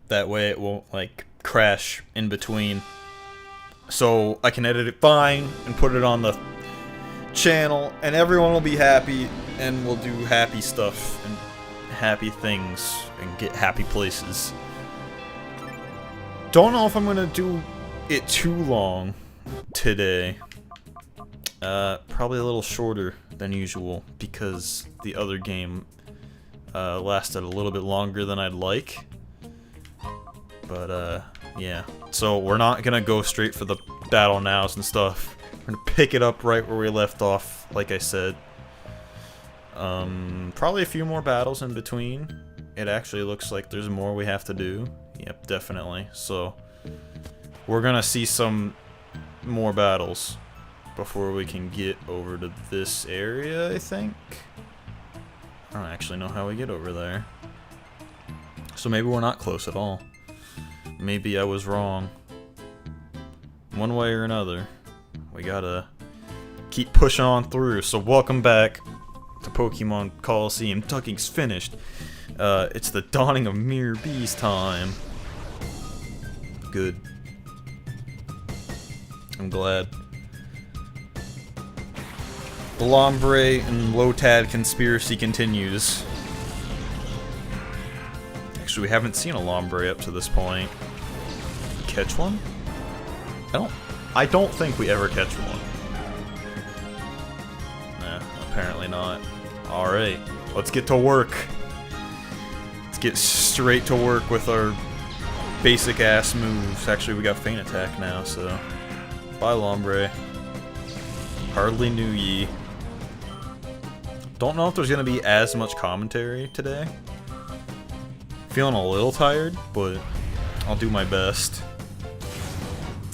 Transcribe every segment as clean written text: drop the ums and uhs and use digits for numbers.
That way it won't, like, crash in between. So I can edit it fine and put it on the channel, and everyone will be happy, and we'll do happy stuff and happy things and get happy places. Don't know if I'm gonna do it too long today. Probably a little shorter than usual because the other game lasted a little bit longer than I'd like. But yeah. So we're not gonna go straight for the battle nows and stuff. We're gonna pick it up right where we left off, like I said. Probably a few more battles in between. It actually looks like there's more we have to do. Yep, definitely. So we're gonna see some more battles before we can get over to this area, I think. I don't actually know how we get over there. So maybe we're not close at all. Maybe I was wrong. One way or another, we gotta keep pushing on through. So welcome back to Pokemon Colosseum. Tugging's finished. It's the dawning of Mirror Bees time. Good. I'm glad. The Lombre and Lotad conspiracy continues. Actually, we haven't seen a Lombre up to this point. Catch one? I don't think we ever catch one. Nah, apparently not. Alright, let's get to work. Let's get straight to work with our basic ass moves. Actually, we got Feint Attack now, so bye Lombre. Hardly knew ye. Don't know if there's gonna be as much commentary today. Feeling a little tired, but I'll do my best.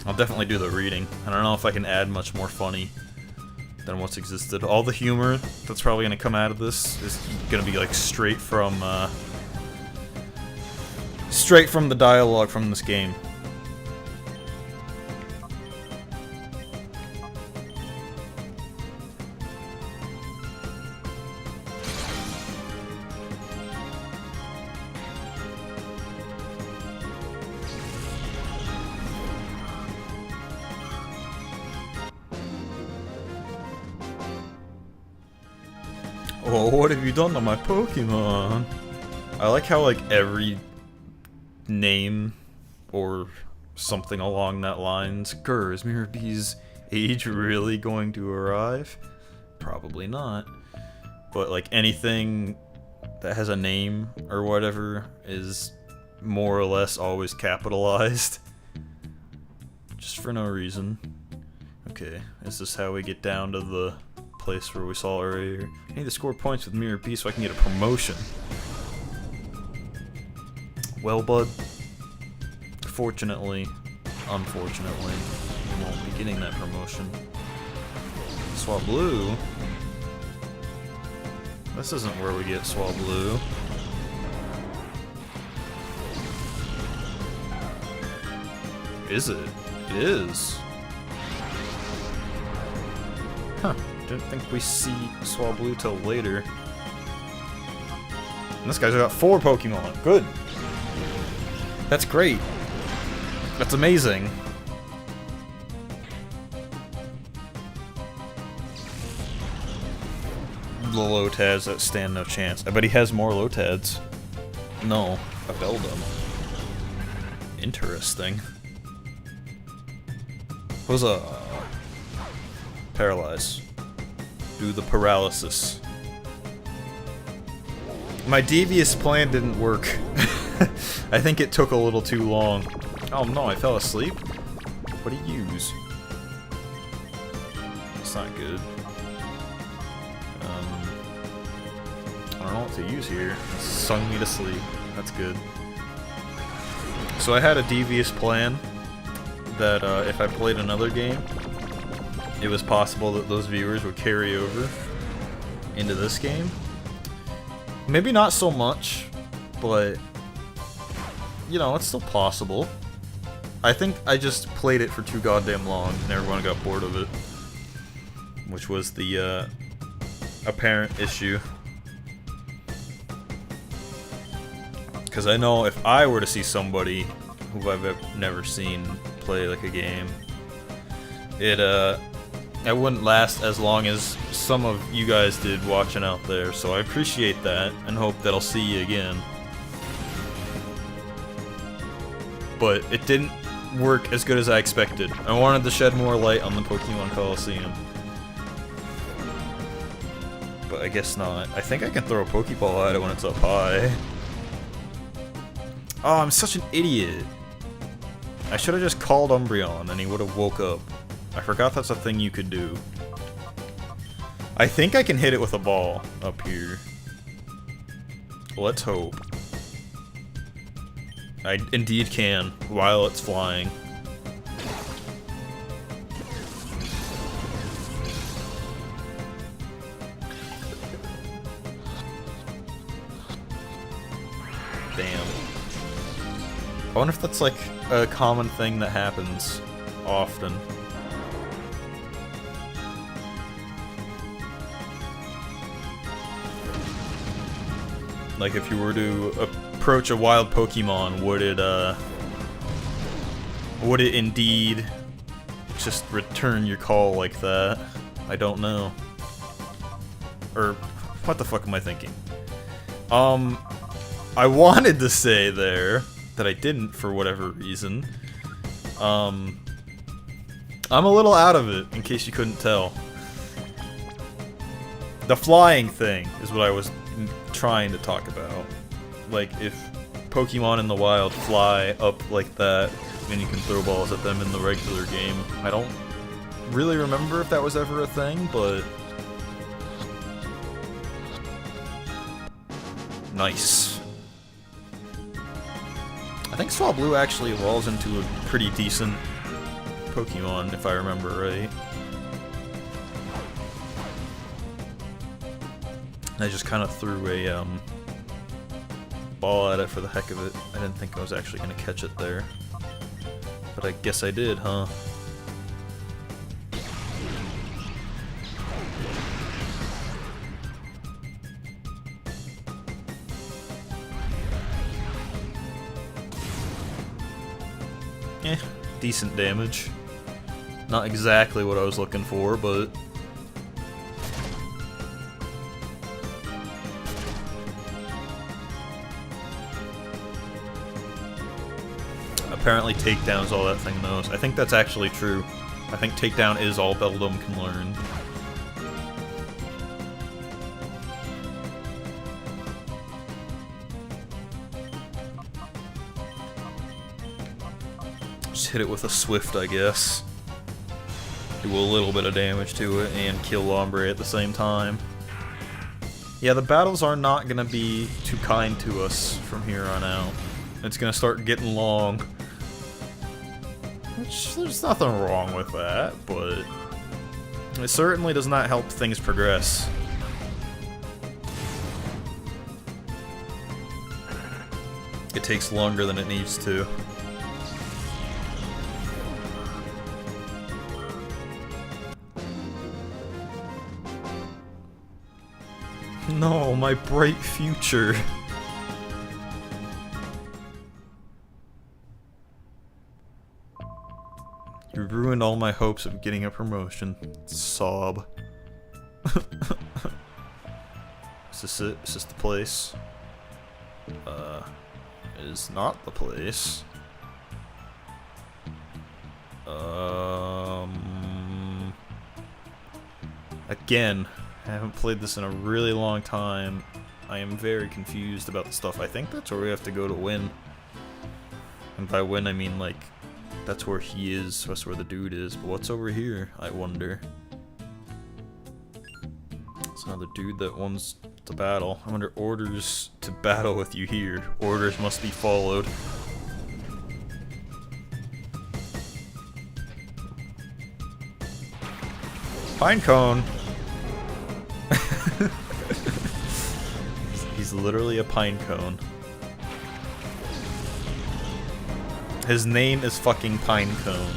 I'll definitely do the reading. I don't know if I can add much more funny than what's existed. All the humor that's probably gonna come out of this is gonna be like straight from the dialogue from this game. Oh, what have you done to my Pokemon? I like how, like, every name or something along that lines. Grr, is Mirror Bee's age really going to arrive? Probably not. But, like, anything that has a name or whatever is more or less always capitalized. Just for no reason. Okay, is this how we get down to the place where we saw earlier? I need to score points with Mirror Bee so I can get a promotion. Well, bud, fortunately, unfortunately, we won't be getting that promotion. Swablu? This isn't where we get Swablu. Is it? It is. Huh. Didn't think we see Swablu till later. And this guy's got 4 Pokemon. Good. That's great. That's amazing. The Lotads that stand no chance. I bet he has more Lotads. No, a Beldum. Interesting. What's a Paralyze? Do the paralysis. My devious plan didn't work. I think it took a little too long. Oh no, I fell asleep? What do you use? That's not good. I don't know what to use here. It sung me to sleep. That's good. So I had a devious plan that if I played another game, it was possible that those viewers would carry over into this game. Maybe not so much, but you know, it's still possible. I think I just played it for too goddamn long and everyone got bored of it, which was the apparent issue. Because I know if I were to see somebody who I've never seen play like a game, it wouldn't last as long as some of you guys did watching out there. So I appreciate that and hope that I'll see you again. But it didn't work as good as I expected. I wanted to shed more light on the Pokémon Colosseum. But I guess not. I think I can throw a Pokeball at it when it's up high. Oh, I'm such an idiot. I should have just called Umbreon and he would have woke up. I forgot that's a thing you could do. I think I can hit it with a ball up here. Let's hope. I indeed can, while it's flying. Damn. I wonder if that's like a common thing that happens often. Like if you were to approach a wild Pokemon, would it indeed just return your call like that? I don't know. Or what the fuck am I thinking? I wanted to say there that I didn't for whatever reason. I'm a little out of it, in case you couldn't tell. The flying thing is what I was trying to talk about. Like, if Pokemon in the wild fly up like that, and you can throw balls at them in the regular game. I don't really remember if that was ever a thing, but... Nice. I think Swablu actually evolves into a pretty decent Pokemon, if I remember right. I just kind of threw a ball at it for the heck of it. I didn't think I was actually going to catch it there. But I guess I did, huh? Eh, decent damage. Not exactly what I was looking for, but... Apparently takedown's all that thing knows. I think that's actually true. I think takedown is all Beldum can learn. Just hit it with a Swift, I guess. Do a little bit of damage to it and kill Lombre at the same time. Yeah, the battles are not gonna be too kind to us from here on out. It's gonna start getting long. Which, there's nothing wrong with that, but it certainly does not help things progress. It takes longer than it needs to. No, my bright future. You ruined all my hopes of getting a promotion. Sob. Is this it? Is this the place? It is not the place. Again, I haven't played this in a really long time. I am very confused about the stuff. I think that's where we have to go to win. And by win, I mean, like, that's where he is, that's where the dude is. But what's over here, I wonder? It's another dude that wants to battle. I'm under orders to battle with you here. Orders must be followed. Pinecone! He's literally a pinecone. His name is fucking Pinecone.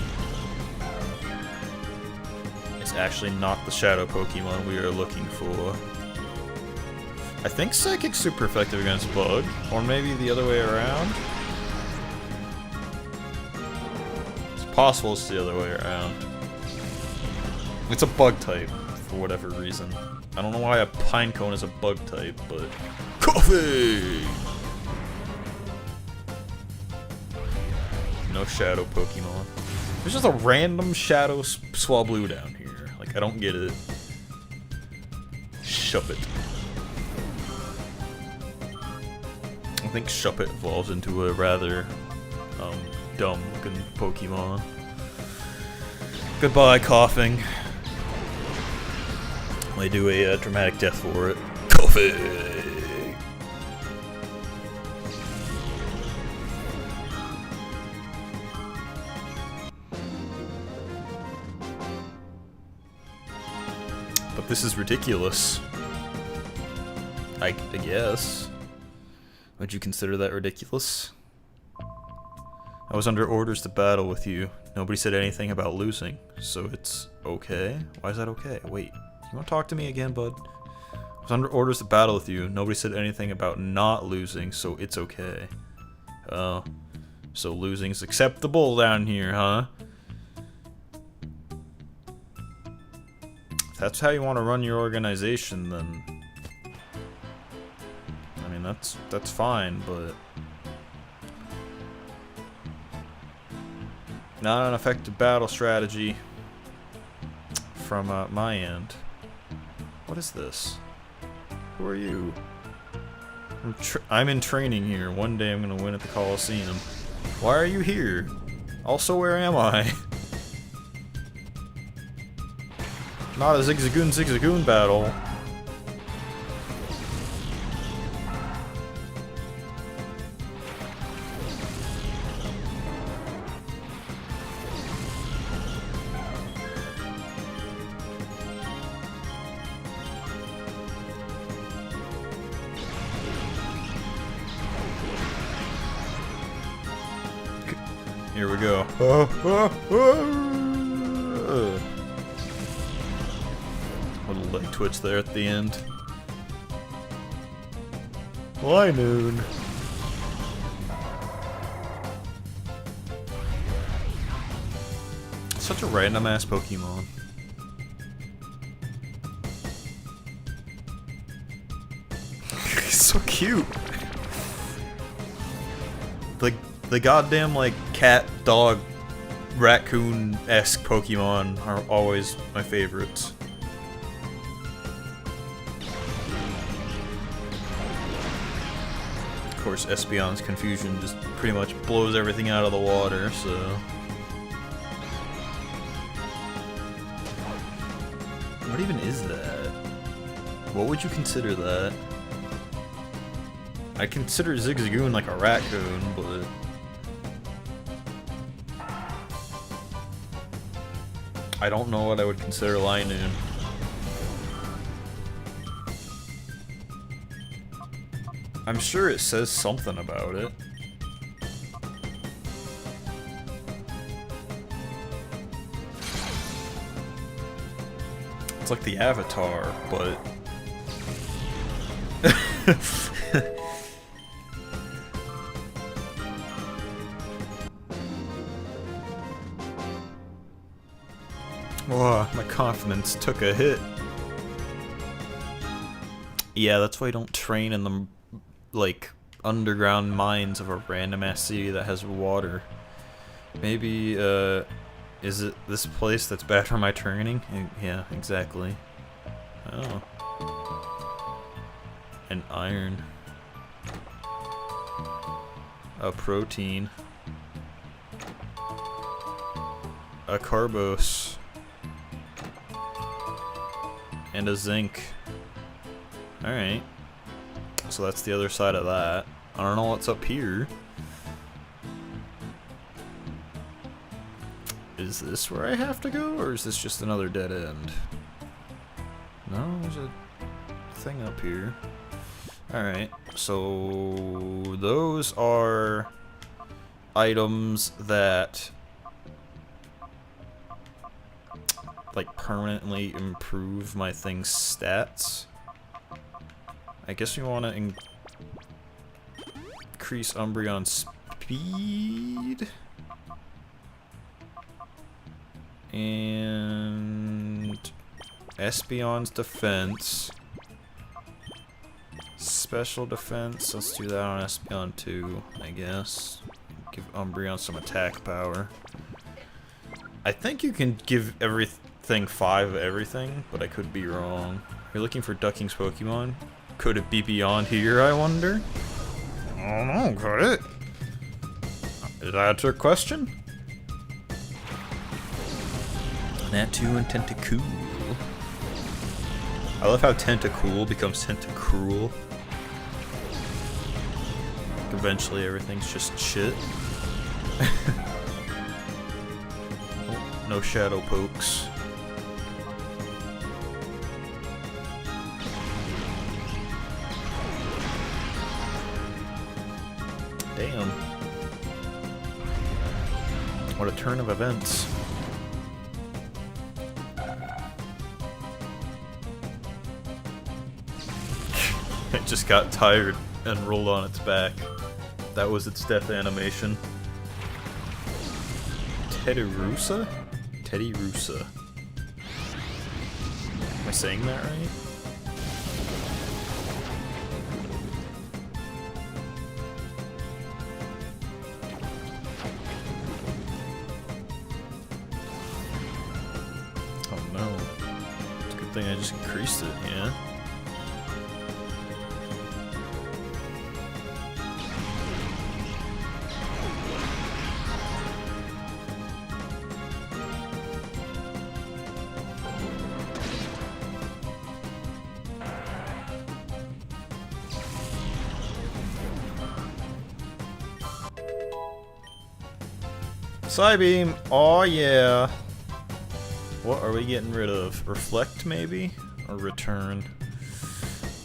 It's actually not the shadow Pokemon we are looking for. I think Psychic's super effective against Bug, or maybe the other way around. It's possible it's the other way around. It's a Bug type, for whatever reason. I don't know why a Pinecone is a Bug type, but... Coffee! No Shadow Pokemon. There's just a random Shadow Swablu down here. Like, I don't get it. Shuppet. I think Shuppet evolves into a rather dumb-looking Pokemon. Goodbye, coughing. They do a dramatic death for it. Coffee! But this is ridiculous. I guess. Would you consider that ridiculous? I was under orders to battle with you. Nobody said anything about losing, so it's okay? Why is that okay? Wait, you want to talk to me again, bud? I was under orders to battle with you. Nobody said anything about not losing, so it's okay. Oh, so losing's acceptable down here, huh? If that's how you want to run your organization, then... I mean, that's fine, but... Not an effective battle strategy from my end. What is this? Who are you? I'm in training here. One day I'm gonna win at the Colosseum. Why are you here? Also, where am I? Not a Zigzagoon battle. Here we go. Little leg twitch there at the end. Why noon? Such a random ass Pokemon. He's so cute. The goddamn, like, cat, dog, raccoon-esque Pokemon are always my favorites. Of course, Espeon's Confusion just pretty much blows everything out of the water, so... What even is that? What would you consider that? I consider Zigzagoon like a raccoon, but... I don't know what I would consider Linoon. I'm sure it says something about it. It's like the Avatar, but... Oh, my confidence took a hit. Yeah, that's why I don't train in the, like, underground mines of a random-ass city that has water. Maybe, is it this place that's bad for my training? Yeah, exactly. Oh. An iron. A protein. A carbos. And a zinc. Alright. So that's the other side of that. I don't know what's up here. Is this where I have to go, or is this just another dead end? No, there's a thing up here. Alright, so those are items that like permanently improve my thing's stats. I guess we want to increase Umbreon's speed. And Espeon's defense. Special defense. Let's do that on Espeon too, I guess. Give Umbreon some attack power. I think you can give everything 5 of everything, but I could be wrong. You're looking for Ducking's Pokemon? Could it be beyond here, I wonder? I don't know, could it? Is that a trick question? Natu and Tentacool. I love how Tentacool becomes Tentacruel. Eventually everything's just shit. Oh, no shadow pokes. Damn. What a turn of events. It just got tired and rolled on its back. That was its death animation. Teddirusa? Teddirusa. Am I saying that right? Oh no. It's a good thing I just increased it, yeah? Psybeam! Oh yeah! What are we getting rid of? Reflect maybe? Or Return?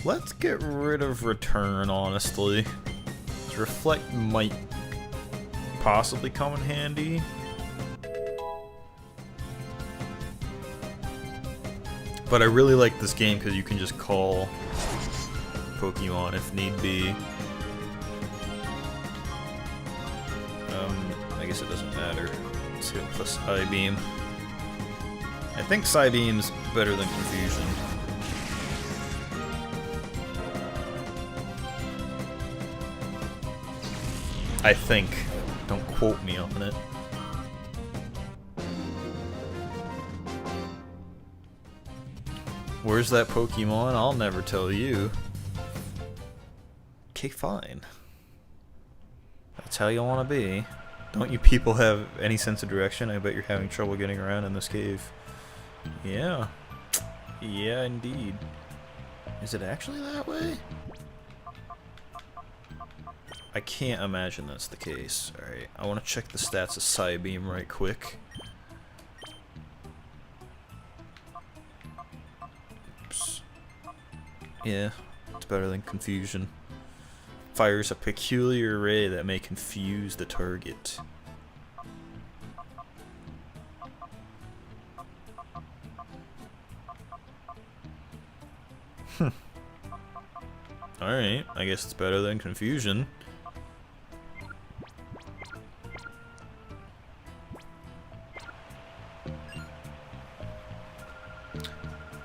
Let's get rid of Return, honestly. Reflect might possibly come in handy. But I really like this game because you can just call Pokemon if need be. I guess it doesn't matter. Let's hit plus Psybeam. I think Psybeam's better than Confusion. I think. Don't quote me on it. Where's that Pokemon? I'll never tell you. Okay, fine. That's how you want to be. Don't you people have any sense of direction? I bet you're having trouble getting around in this cave. Yeah. Yeah, indeed. Is it actually that way? I can't imagine that's the case. Alright, I want to check the stats of Psybeam right quick. Oops. Yeah, it's better than Confusion. Fires a peculiar ray that may confuse the target. Alright, I guess it's better than Confusion.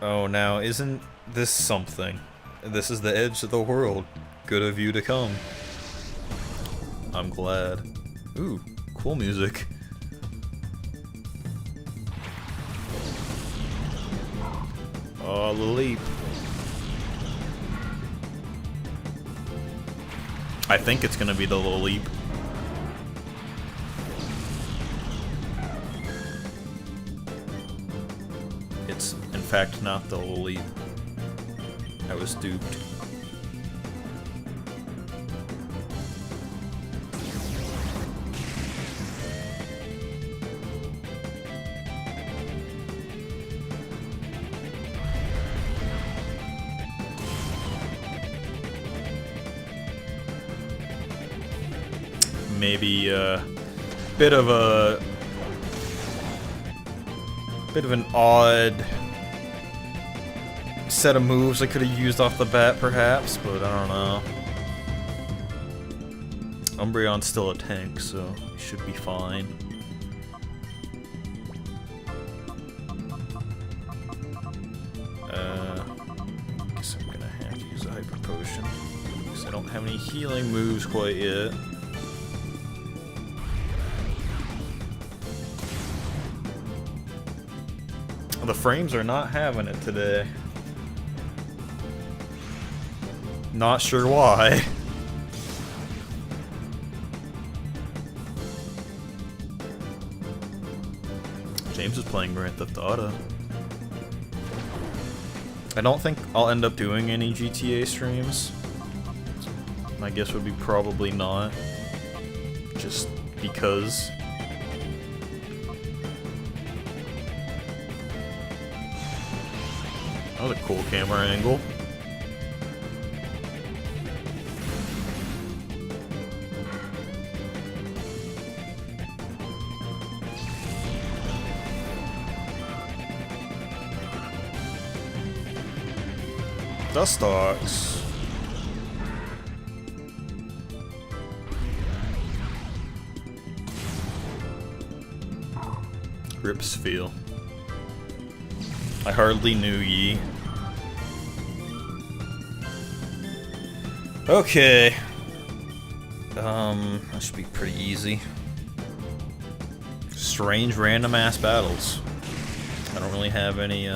Oh, now isn't this something? This is the edge of the world. Good of you to come. I'm glad. Ooh, cool music. Oh, the leap. I think it's gonna be the little leap. It's, in fact, not the little leap. I was duped. Maybe a bit of an odd set of moves I could have used off the bat, perhaps, but I don't know. Umbreon's still a tank, so he should be fine. Guess I'm gonna have to use a Hyper Potion, because I don't have any healing moves quite yet. The frames are not having it today. Not sure why. James is playing Grand Theft Auto. I don't think I'll end up doing any GTA streams. My guess would be probably not. Just because. That was a cool camera angle. Dustox. Grips feel. I hardly knew ye. Okay. That should be pretty easy. Strange random ass battles. I don't really have any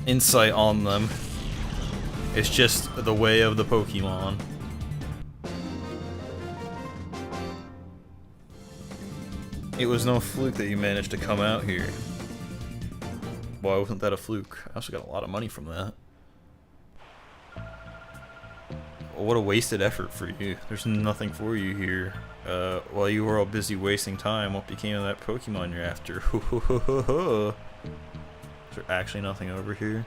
insight on them. It's just the way of the Pokemon. It was no fluke that you managed to come out here. Why wasn't that a fluke? I also got a lot of money from that. What a wasted effort for you. There's nothing for you here. While you were all busy wasting time, what became of that Pokemon you're after? Is there actually nothing over here?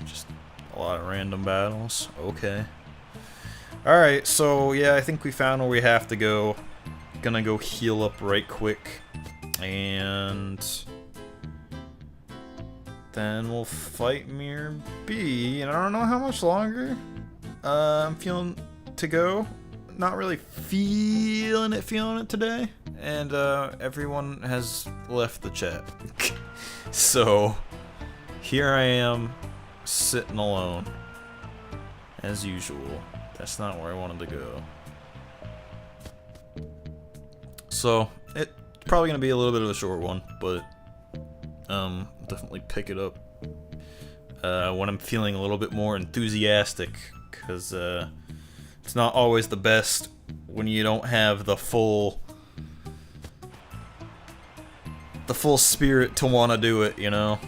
Just a lot of random battles. Okay. Alright, so yeah, I think we found where we have to go. Gonna go heal up right quick. And then we'll fight Mirror B. And I don't know how much longer I'm feeling to go. Not really feeling it today. And everyone has left the chat. So here I am, sitting alone, as usual. That's not where I wanted to go. So it's probably gonna be a little bit of a short one, but definitely pick it up when I'm feeling a little bit more enthusiastic, because it's not always the best when you don't have the full spirit to want to do it, you know.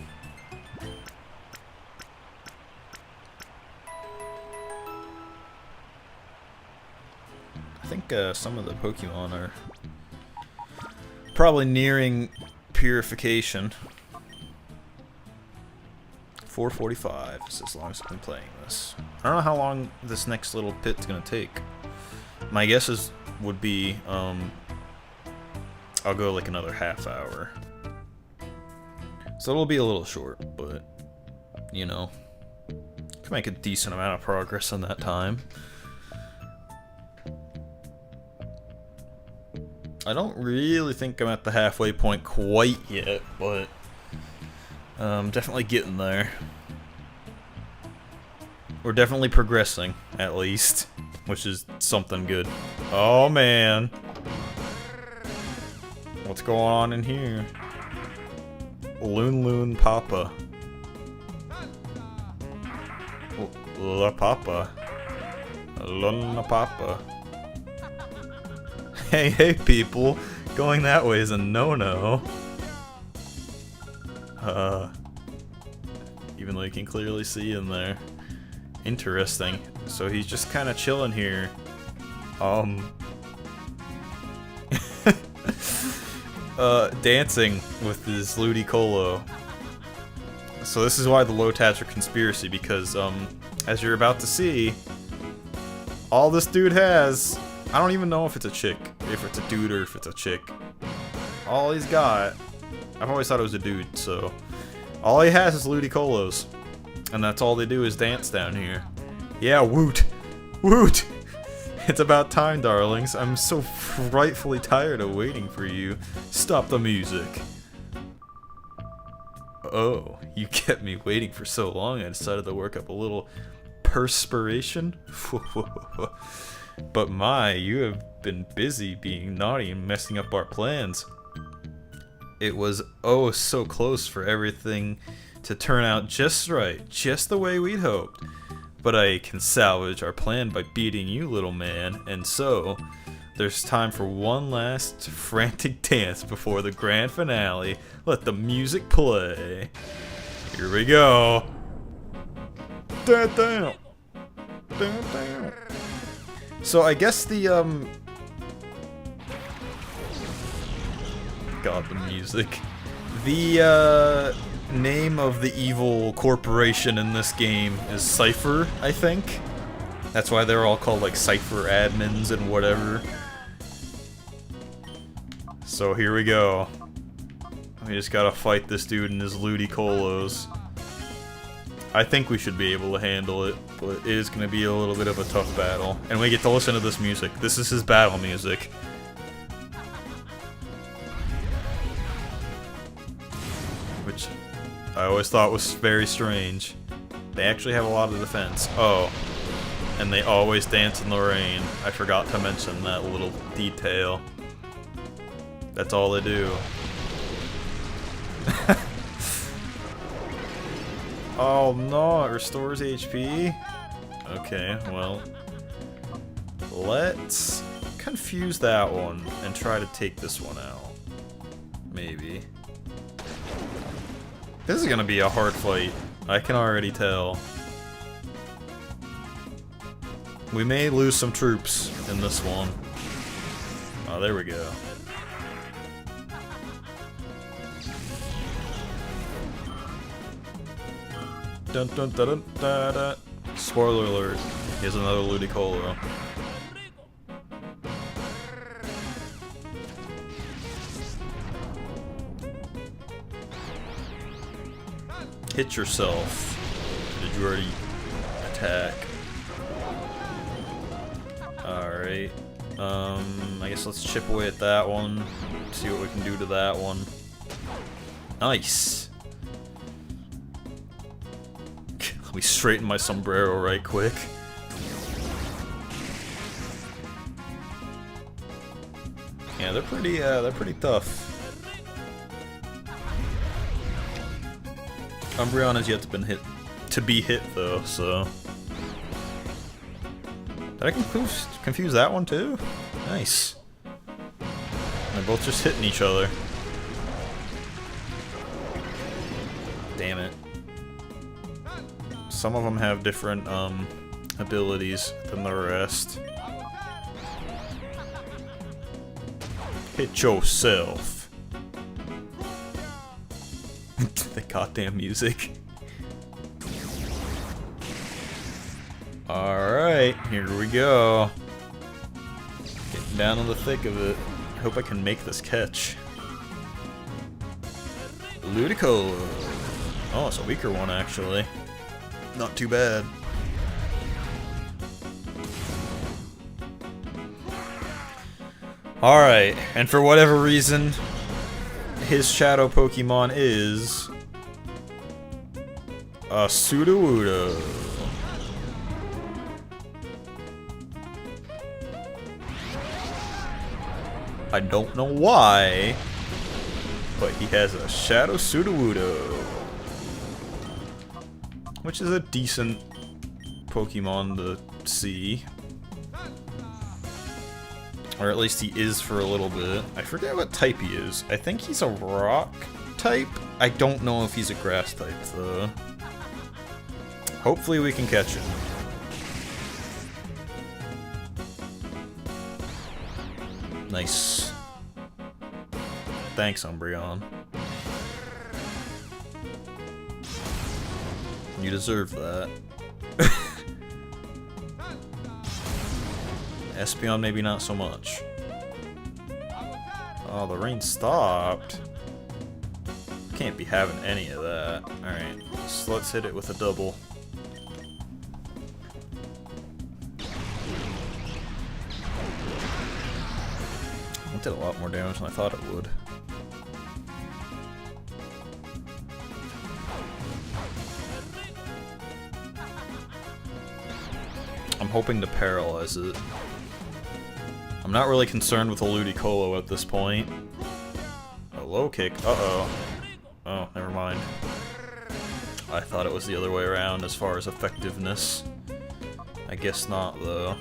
I think some of the Pokemon are probably nearing purification. 4:45 is as long as I've been playing this. I don't know how long this next little pit's gonna take. My guesses would be I'll go like another half hour. So it'll be a little short, but you know, can make a decent amount of progress in that time. I don't really think I'm at the halfway point quite yet, but definitely getting there. We're definitely progressing, at least, which is something good. Oh man, what's going on in here? Loon Papa. La Papa. Luna Papa. Hey people, going that way is a no-no. Even though you can clearly see in there. Interesting. So he's just kind of chilling here. Dancing with his Ludicolo. So this is why the low tats are conspiracy, because as you're about to see, all this dude has, I don't even know if it's a chick, if it's a dude or if it's a chick. All he's got, I've always thought it was a dude, so All he has is Ludicolo's. And that's all they do is dance down here. Yeah, woot! Woot! It's about time, darlings. I'm so frightfully tired of waiting for you. Stop the music. Oh, you kept me waiting for so long I decided to work up a little perspiration? But my, you have been busy being naughty and messing up our plans. It was oh so close for everything to turn out just right, just the way we'd hoped. But I can salvage our plan by beating you, little man, and so there's time for one last frantic dance before the grand finale. Let the music play. Here we go. Down, down. Down, down. So I guess the God, the music. The name of the evil corporation in this game is Cypher, I think. That's why they're all called like Cypher admins and whatever. So here we go. We just gotta fight this dude in his Ludicolo's. I think we should be able to handle it, but it is gonna be a little bit of a tough battle. And we get to listen to this music. This is his battle music. Which I always thought was very strange. They actually have a lot of defense. Oh. And they always dance in the rain. I forgot to mention that little detail. That's all they do. Oh no, it restores HP? Okay, well. Let's confuse that one and try to take this one out. Maybe. This is gonna be a hard fight. I can already tell. We may lose some troops in this one. Oh, there we go. Dun dun dun dun dun dun. Spoiler alert. Here's another Ludicolo. Hit yourself. Did you already attack? Alright. I guess let's chip away at that one. See what we can do to that one. Nice. Let me straighten my sombrero right quick. Yeah, they're pretty tough. Umbreon has yet to be hit though, so. Did I confuse that one too? Nice. They're both just hitting each other. Damn it. Some of them have different abilities than the rest. Hit yourself. The goddamn music. Alright, here we go. Getting down in the thick of it. I hope I can make this catch. Ludicolo. Oh, it's a weaker one actually. Not too bad. Alright, and for whatever reason, his shadow Pokemon is a Sudowoodo. I don't know why, but he has a Shadow Sudowoodo, which is a decent Pokemon to see. Or at least he is for a little bit. I forget what type he is. I think he's a rock type. I don't know if he's a grass type though. Hopefully we can catch him. Nice. Thanks, Umbreon. You deserve that. Espeon maybe not so much. Oh, the rain stopped. Can't be having any of that. Alright, so let's hit it with a double. It did a lot more damage than I thought it would. I'm hoping to paralyze it. I'm not really concerned with a Ludicolo at this point. A low kick. Uh-oh. Oh, never mind. I thought it was the other way around as far as effectiveness. I guess not, though.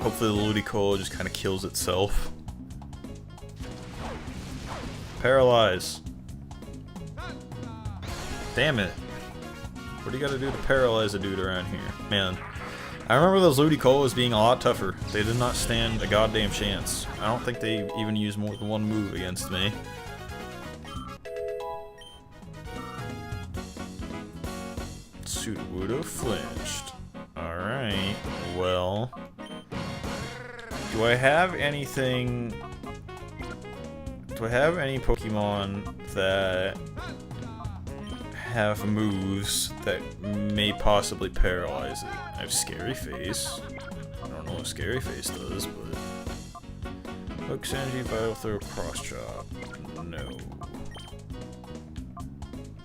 Hopefully the Ludicolo just kind of kills itself. Paralyze. Damn it. What do you gotta do to paralyze a dude around here? Man, I remember those Ludicolos being a lot tougher. They did not stand a goddamn chance. I don't think they even used more than one move against me. Sudowoodo flinched. Alright, well... Do I have anything... Do I have any Pokemon that have moves that may possibly paralyze it? I have Scary Face. I don't know what Scary Face does, but... Foxcany, Vital Throw, Cross Chop. No.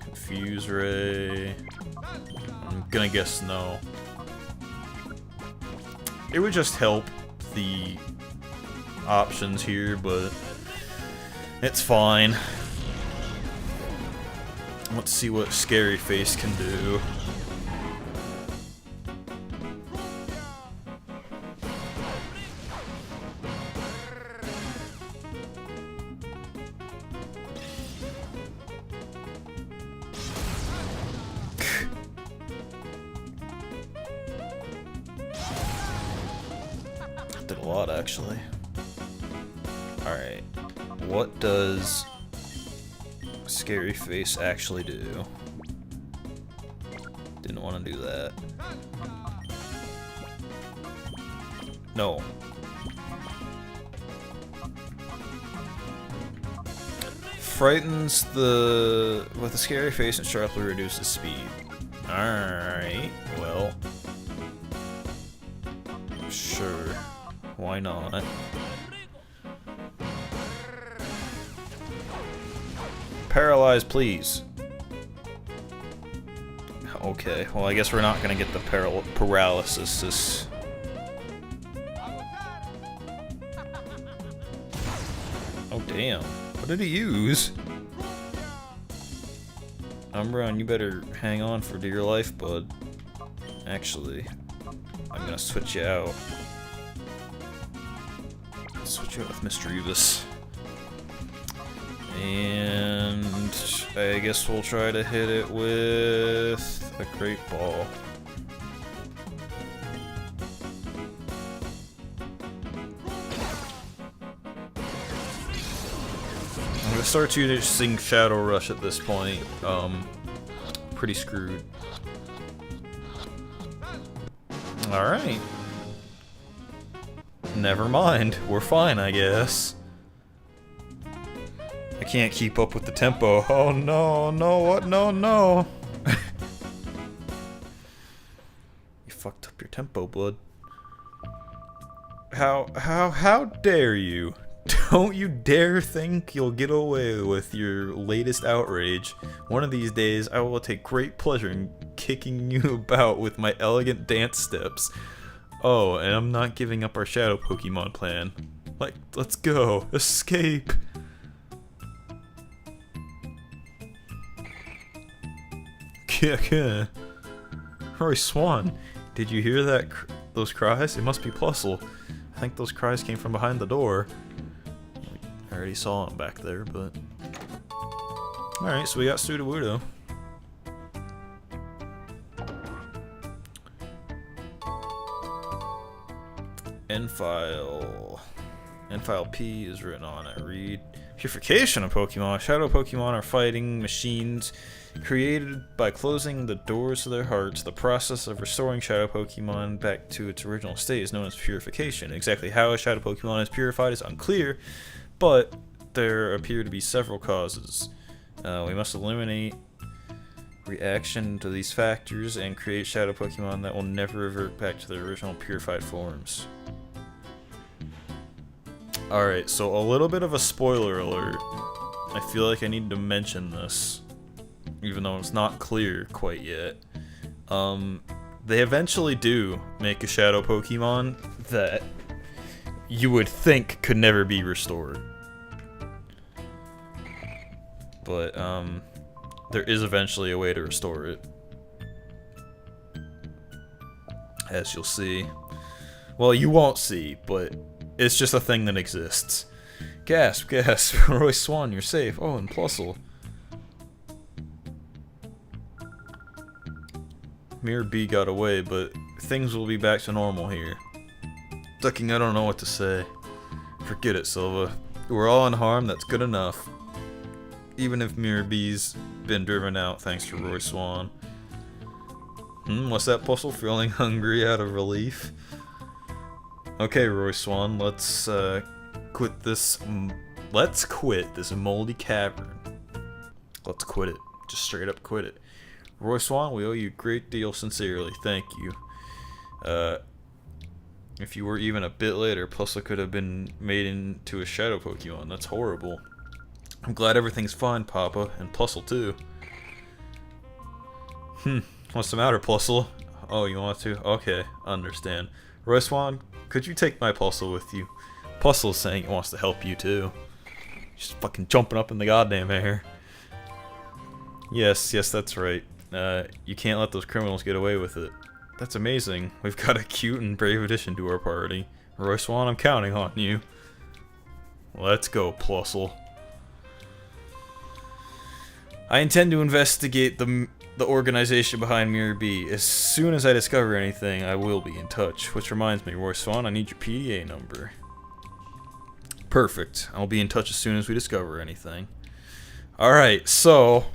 Confuse Ray. I'm gonna guess no. It would just help the options here, but it's fine. Let's see what Scary Face can do. Did a lot, actually. Alright. What does Scary Face actually do? Didn't want to do that. No. Frightens the... with a Scary Face and sharply reduces speed. Alright, well... Sure. Why not? Paralyze, please. Okay, well I guess we're not gonna get the paralysis. Oh damn, what did he use? Umbreon, you better hang on for dear life, bud. Actually, I'm gonna switch you out. Switch you out with Misdreavus. And I guess we'll try to hit it with a Great Ball. I'm gonna start using Shadow Rush at this point. Pretty screwed. Alright. Never mind. We're fine, I guess. I can't keep up with the tempo. Oh no, no, what? No, no. You fucked up your tempo, bud. How dare you? Don't you dare think you'll get away with your latest outrage. One of these days, I will take great pleasure in kicking you about with my elegant dance steps. Oh, and I'm not giving up our Shadow Pokemon plan. Like, let's go. Escape. Roy Swan, did you hear that? Those cries? It must be Plusle. I think those cries came from behind the door. I already saw him back there, but... Alright, so we got Sudowoodo. End file. End file P is written on it. Read. Purification of Pokemon. Shadow Pokemon are fighting machines created by closing the doors to their hearts. The process of restoring Shadow Pokemon back to its original state is known as purification. Exactly how a Shadow Pokemon is purified is unclear, but there appear to be several causes. We must eliminate reaction to these factors and create Shadow Pokemon that will never revert back to their original purified forms. Alright, so a little bit of a spoiler alert. I feel like I need to mention this, even though it's not clear quite yet. They eventually do make a Shadow Pokemon that you would think could never be restored. But, there is eventually a way to restore it. As you'll see. Well, you won't see, but it's just a thing that exists. Gasp, gasp. Roy Swan, you're safe. Oh, and Plusle. Mirror B got away, but things will be back to normal here. Ducking, I don't know what to say. Forget it, Silva. We're all unharmed, that's good enough. Even if Mirror B's been driven out thanks to Roy Swan. What's that, Plusle? Feeling hungry out of relief? Okay, Roy Swan, let's quit this. Let's quit this moldy cavern. Let's quit it. Just straight up quit it. Roy Swan, we owe you a great deal sincerely. Thank you. If you were even a bit later, Plusle could have been made into a Shadow Pokemon. That's horrible. I'm glad everything's fine, Papa, and Plusle too. What's the matter, Plusle? Oh, you want to? Okay, understand. Roy Swan, could you take my Plusle with you? Plusle's saying it wants to help you too. Just fucking jumping up in the goddamn air. Yes, that's right. You can't let those criminals get away with it. That's amazing. We've got a cute and brave addition to our party. Roy Swan, I'm counting on you. Let's go, Plusle. I intend to investigate the organization behind Mirror B. As soon as I discover anything, I will be in touch. Which reminds me, Roy Swan, I need your PDA number. Perfect. I'll be in touch as soon as we discover anything. Alright, so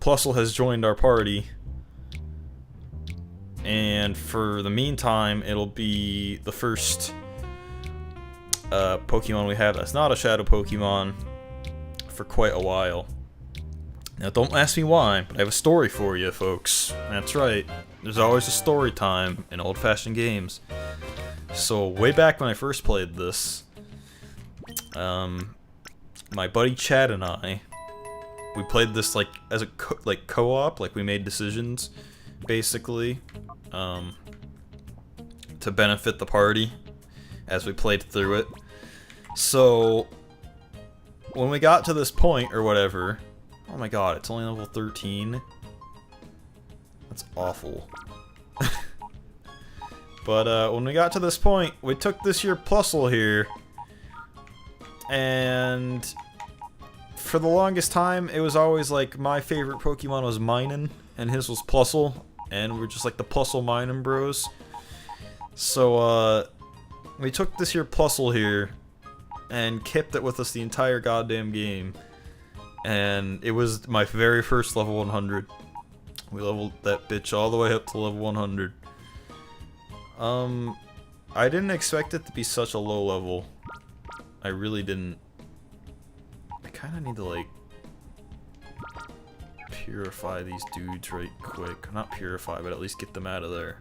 Plusle has joined our party. And for the meantime, it'll be the first Pokemon we have that's not a Shadow Pokemon for quite a while. Now, don't ask me why, but I have a story for you, folks. That's right. There's always a story time in old-fashioned games. So, way back when I first played this, my buddy Chad and I, we played this like as a co-op, like we made decisions, basically, to benefit the party as we played through it. So, when we got to this point or whatever. Oh my god, it's only level 13? That's awful. But when we got to this point, we took this here Plusle here, and for the longest time, it was always like my favorite Pokemon was Minun, and his was Plusle, and we're just like the Plusle Minun bros. So we took this here Plusle here, and kept it with us the entire goddamn game. And it was my very first level 100. We leveled that bitch all the way up to level 100. I didn't expect it to be such a low level. I really didn't. I kind of need to, like, purify these dudes right quick. Not purify, but at least get them out of their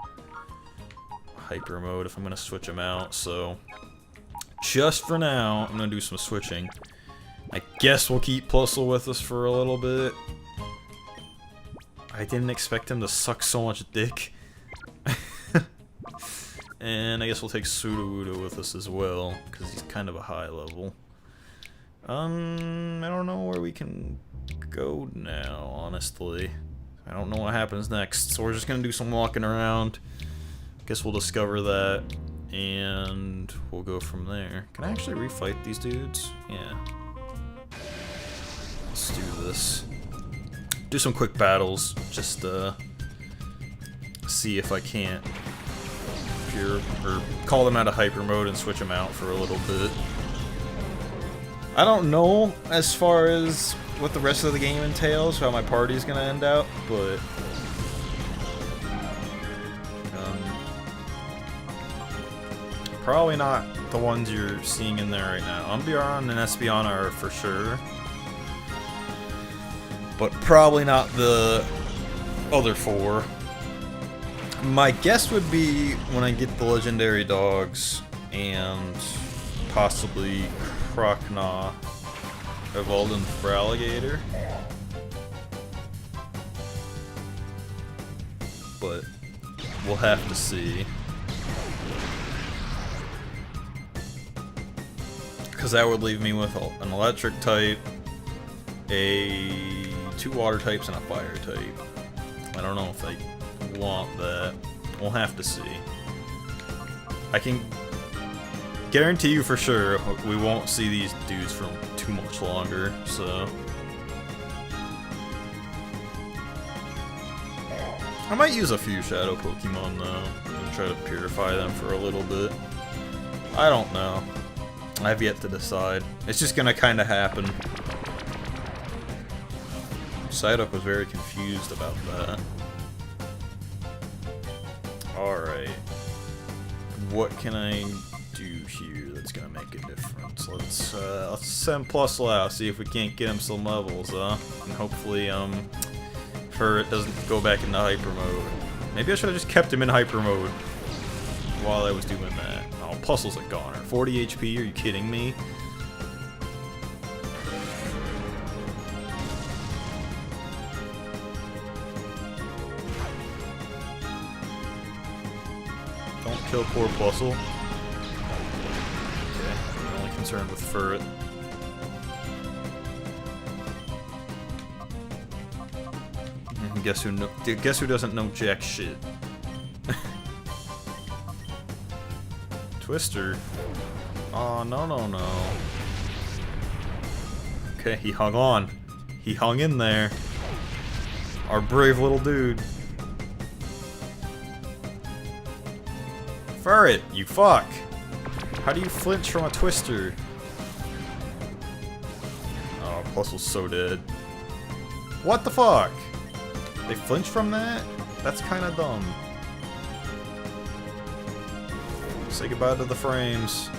hyper mode if I'm going to switch them out. So, just for now, I'm going to do some switching. I guess we'll keep Plusle with us for a little bit. I didn't expect him to suck so much dick. And I guess we'll take Sudowoodo with us as well, because he's kind of a high level. I don't know where we can go now, honestly. I don't know what happens next, so we're just gonna do some walking around. Guess we'll discover that, and we'll go from there. Can I actually refight these dudes? Yeah. Let's do this. Do some quick battles, just see if I can't or call them out of hyper mode and switch them out for a little bit. I don't know as far as what the rest of the game entails, how my party's gonna end out, but probably not the ones you're seeing in there right now. Umbreon and Espeon are for sure, but probably not the other 4. My guess would be when I get the legendary dogs and possibly Croconaw Evolved for Alligator. But we'll have to see. Because that would leave me with an electric type, 2 water types, and a fire type. I don't know if I want that. We'll have to see. I can guarantee you for sure we won't see these dudes for too much longer, so I might use a few shadow Pokemon though and try to purify them for a little bit. I don't know. I have yet to decide. It's just gonna kinda happen. Psyduck was very confused about that. Alright. What can I do here that's gonna make a difference? Let's send Plusle, see if we can't get him some levels, and hopefully, Furret doesn't go back into hyper mode. Maybe I should have just kept him in hyper mode while I was doing that. Oh, Plusle's a goner. 40 HP, are you kidding me? Don't kill poor Plusle. Okay, I'm only concerned with Furret. Guess who doesn't know jack shit? Twister. Oh, no. Okay, he hung on. He hung in there. Our brave little dude. Furret, you fuck! How do you flinch from a Twister? Oh, Plusle's so dead. What the fuck? They flinch from that? That's kinda dumb. Say goodbye to the frames.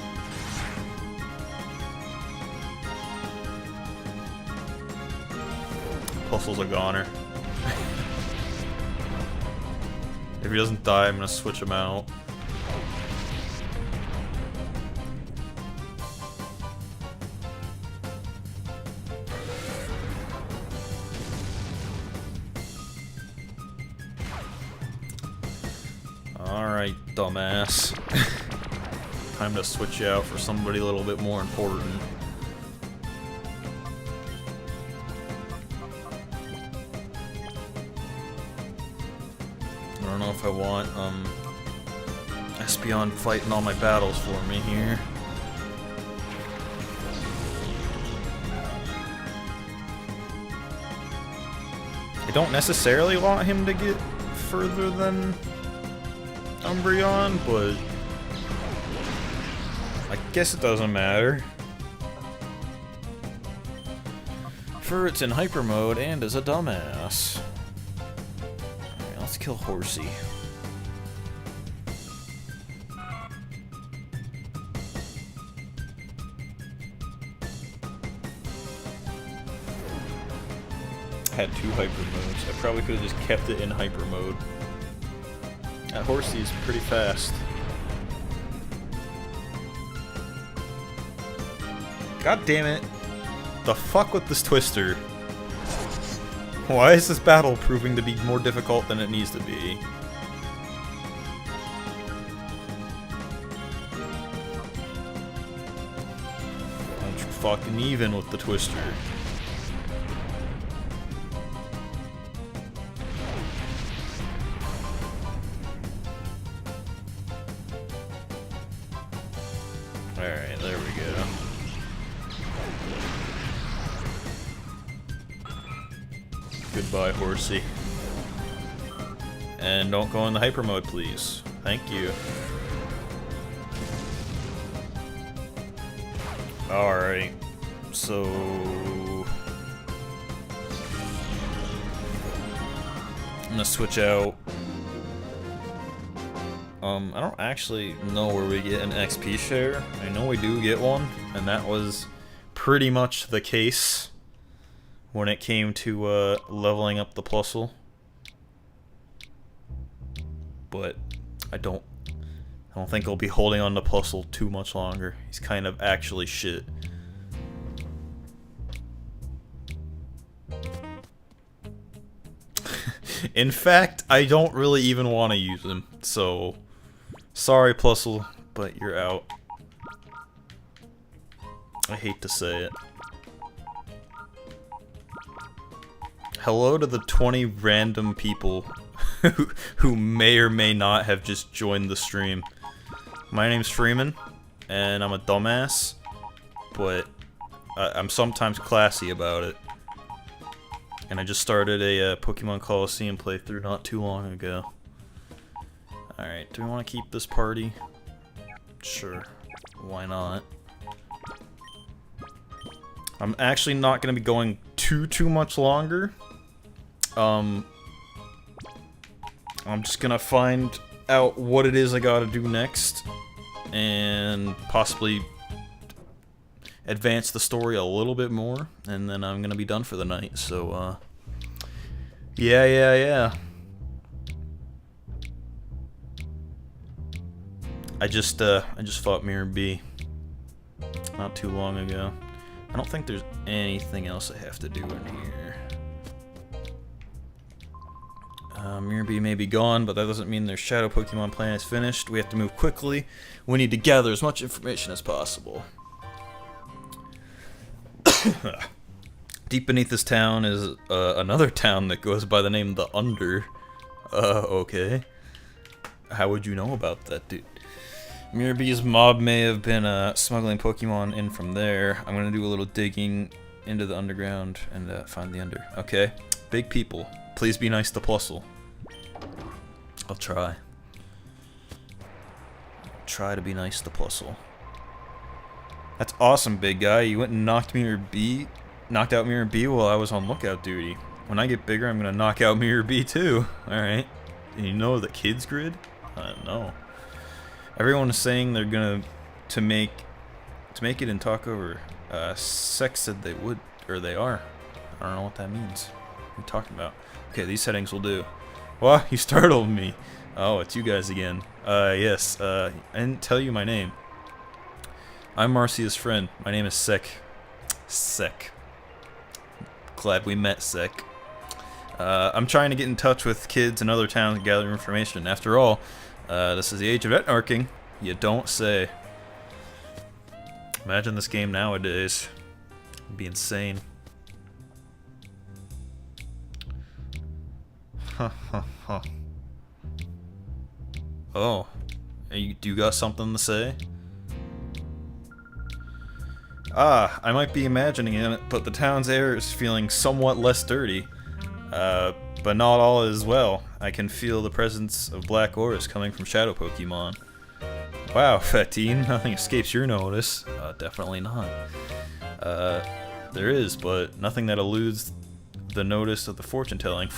Plusle's a goner. If he doesn't die, I'm gonna switch him out. Alright, dumbass. Time to switch you out for somebody a little bit more important. I don't know if I want, Espeon fighting all my battles for me here. I don't necessarily want him to get further than Umbreon, but I guess it doesn't matter. Furret's in hyper mode and is a dumbass. Alright, let's kill Horsey. Had 2 hyper modes. I probably could have just kept it in hyper mode. That Horsey is pretty fast. God damn it. The fuck with this Twister? Why is this battle proving to be more difficult than it needs to be? Don't you fucking even with the Twister. Alright, there we go. Goodbye, Horsey. And don't go in the hyper mode, please. Thank you. Alright. So I'm gonna switch out. I don't actually know where we get an XP share. I know we do get one, and that was pretty much the case when it came to leveling up the Plusle. But I don't think I'll be holding on to Plusle too much longer. He's kind of actually shit. In fact, I don't really even want to use him, so sorry Plusle, but you're out. I hate to say it. Hello to the 20 random people who may or may not have just joined the stream. My name's Freeman, and I'm a dumbass, but I'm sometimes classy about it. And I just started a Pokémon Colosseum playthrough not too long ago. Alright, do we want to keep this party? Sure, why not? I'm actually not going to be going too much longer. I'm just going to find out what it is I gotta do next, and possibly advance the story a little bit more, and then I'm gonna be done for the night, so, yeah. I just fought Mirror B not too long ago. I don't think there's anything else I have to do in here. Mirror B may be gone, but that doesn't mean their Shadow Pokemon plan is finished. We have to move quickly. We need to gather as much information as possible. Deep beneath this town is another town that goes by the name The Under. Okay. How would you know about that, dude? Mirror B's mob may have been smuggling Pokemon in from there. I'm gonna do a little digging into the underground and find the Under. Okay. Big people. Please be nice to Plusle. I'll try. Try to be nice to Plusle. That's awesome, big guy. You went and knocked out Mirror B while I was on lookout duty. When I get bigger, I'm gonna knock out Mirror B too. Alright. And you know the kids grid? I don't know. Everyone is saying they're gonna to make it and talk over. Sex said they would, or they are. I don't know what that means. What are you talking about? Okay, these settings will do. What? You startled me. Oh, it's you guys again. Yes, I didn't tell you my name. I'm Marcia's friend. My name is Sek. Sek. Glad we met, Sek. I'm trying to get in touch with kids in other towns and gather information. After all, this is the age of networking. You don't say. Imagine this game nowadays. It'd be insane. Oh, do you got something to say? Ah, I might be imagining it, but the town's air is feeling somewhat less dirty. But not all is well. I can feel the presence of black auras coming from Shadow Pokemon. Wow, Fatine, nothing escapes your notice. Definitely not. There is, but nothing that eludes the notice of the fortune telling.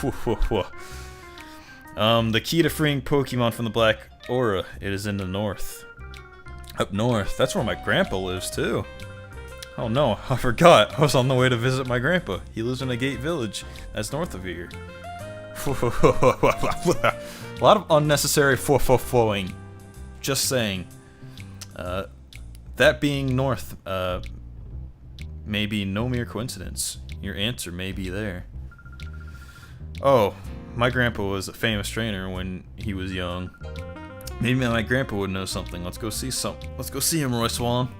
The key to freeing Pokemon from the black aura, it is in the north. Up north, that's where my grandpa lives too. Oh no, I forgot. I was on the way to visit my grandpa. He lives in a gate village that's north of here. A lot of unnecessary flowing. Just saying. That being north, may be no mere coincidence. Your answer may be there. Oh, my grandpa was a famous trainer when he was young. Maybe my grandpa would know something. Let's go see him, Roy Swan.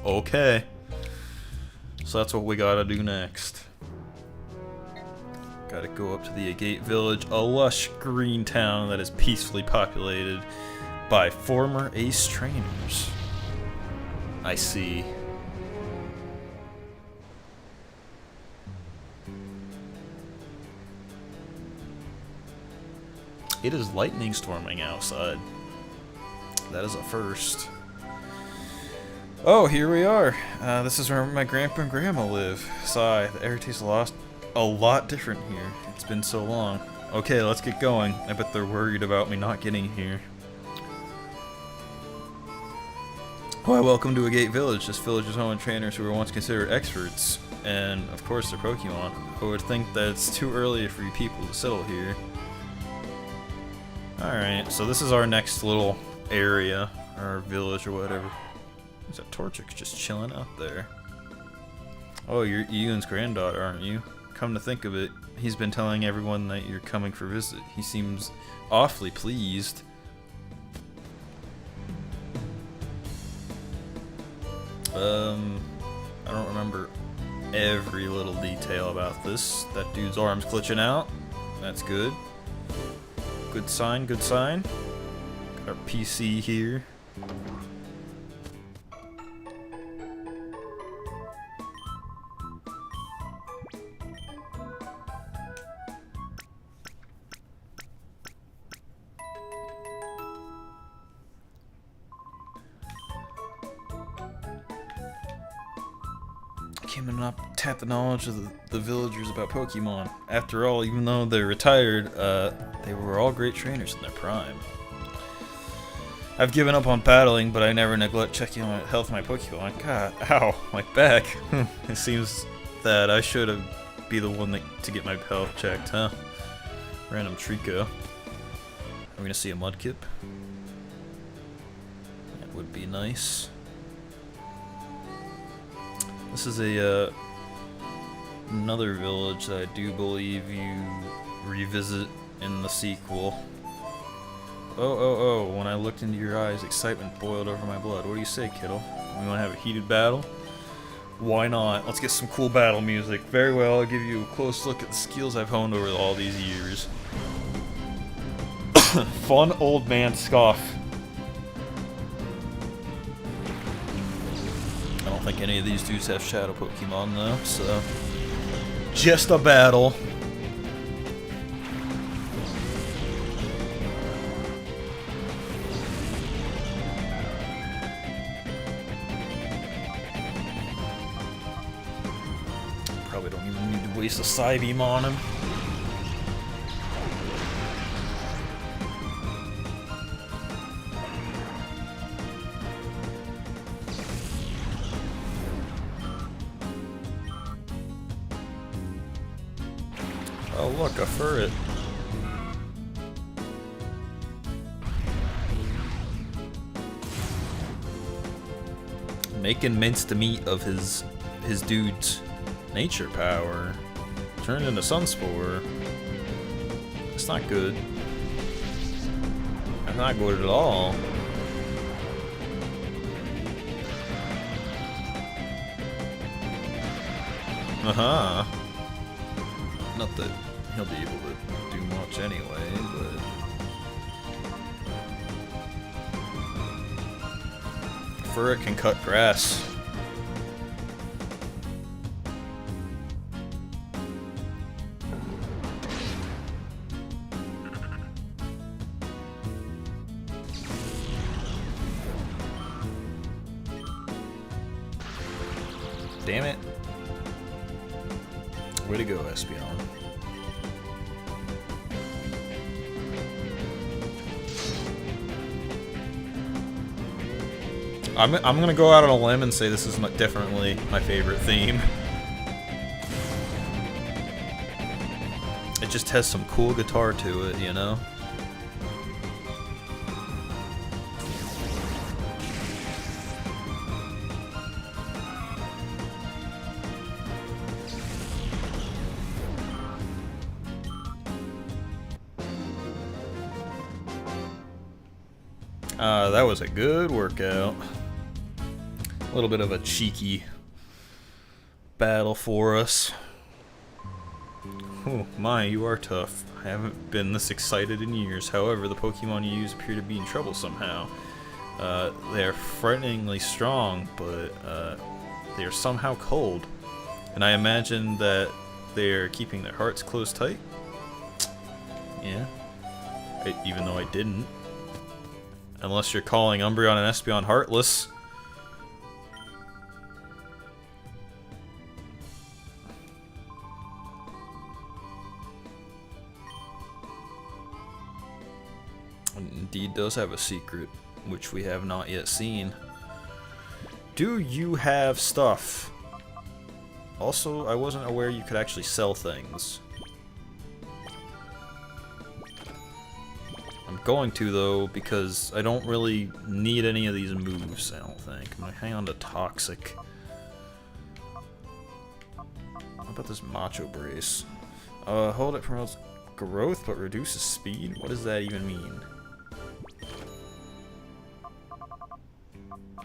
Okay. So that's what we gotta do next. Gotta go up to the Agate Village, a lush green town that is peacefully populated by former ace trainers. I see. It is lightning storming outside. That is a first. Oh, here we are. This is where my grandpa and grandma live. Sigh, the air tastes a lot different here. It's been so long. Okay, let's get going. I bet they're worried about me not getting here. Why, welcome to Agate Village. This village is home to trainers who were once considered experts. And, of course, they're Pokemon. I would think that it's too early for you people to settle here. Alright, so this is our next little area, or village or whatever. There's a Torchic just chilling out there. Oh, you're Ewan's granddaughter, aren't you? Come to think of it, he's been telling everyone that you're coming for a visit. He seems awfully pleased. I don't remember every little detail about this. That dude's arm's glitching out. That's good. Good sign, good sign. Got our PC here. Came and tap the knowledge of the villagers about Pokemon. After all, even though they're retired, they were all great trainers in their prime. I've given up on battling, but I never neglect checking on the health of my Pokemon. God, ow, my back. It seems that I should be the one to get my health checked, huh? Random Trico. Are we gonna see a Mudkip? That would be nice. This is another village that I do believe you revisit in the sequel. Oh, when I looked into your eyes, excitement boiled over my blood. What do you say, kiddo? We want to have a heated battle? Why not? Let's get some cool battle music. Very well, I'll give you a close look at the skills I've honed over all these years. Fun old man scoff. I don't think any of these dudes have Shadow Pokemon though, so... Just a battle. Probably don't even need to waste a Psybeam on him. Oh look, a Furret. Making mincemeat of his dude's nature power. Turned into Sunspore. That's not good. That's not good at all. Not that he'll be able to do much anyway, but... Furret can cut grass. Damn it. Way to go, Espeon. I'm gonna go out on a limb and say this is definitely my favorite theme. It just has some cool guitar to it, you know? That was a good workout. A little bit of a cheeky battle for us. Oh my, you are tough. I haven't been this excited in years. However, the Pokemon you use appear to be in trouble somehow. They are frighteningly strong, but they are somehow cold. And I imagine that they are keeping their hearts closed tight. Yeah. Even though I didn't. Unless you're calling Umbreon and Espeon heartless. indeed does have a secret, which we have not yet seen. Do you have stuff? Also, I wasn't aware you could actually sell things. I'm going to, though, because I don't really need any of these moves, I don't think. I'm gonna hang on to Toxic. How about this Macho Brace? Hold it promotes growth, but reduces speed? What does that even mean?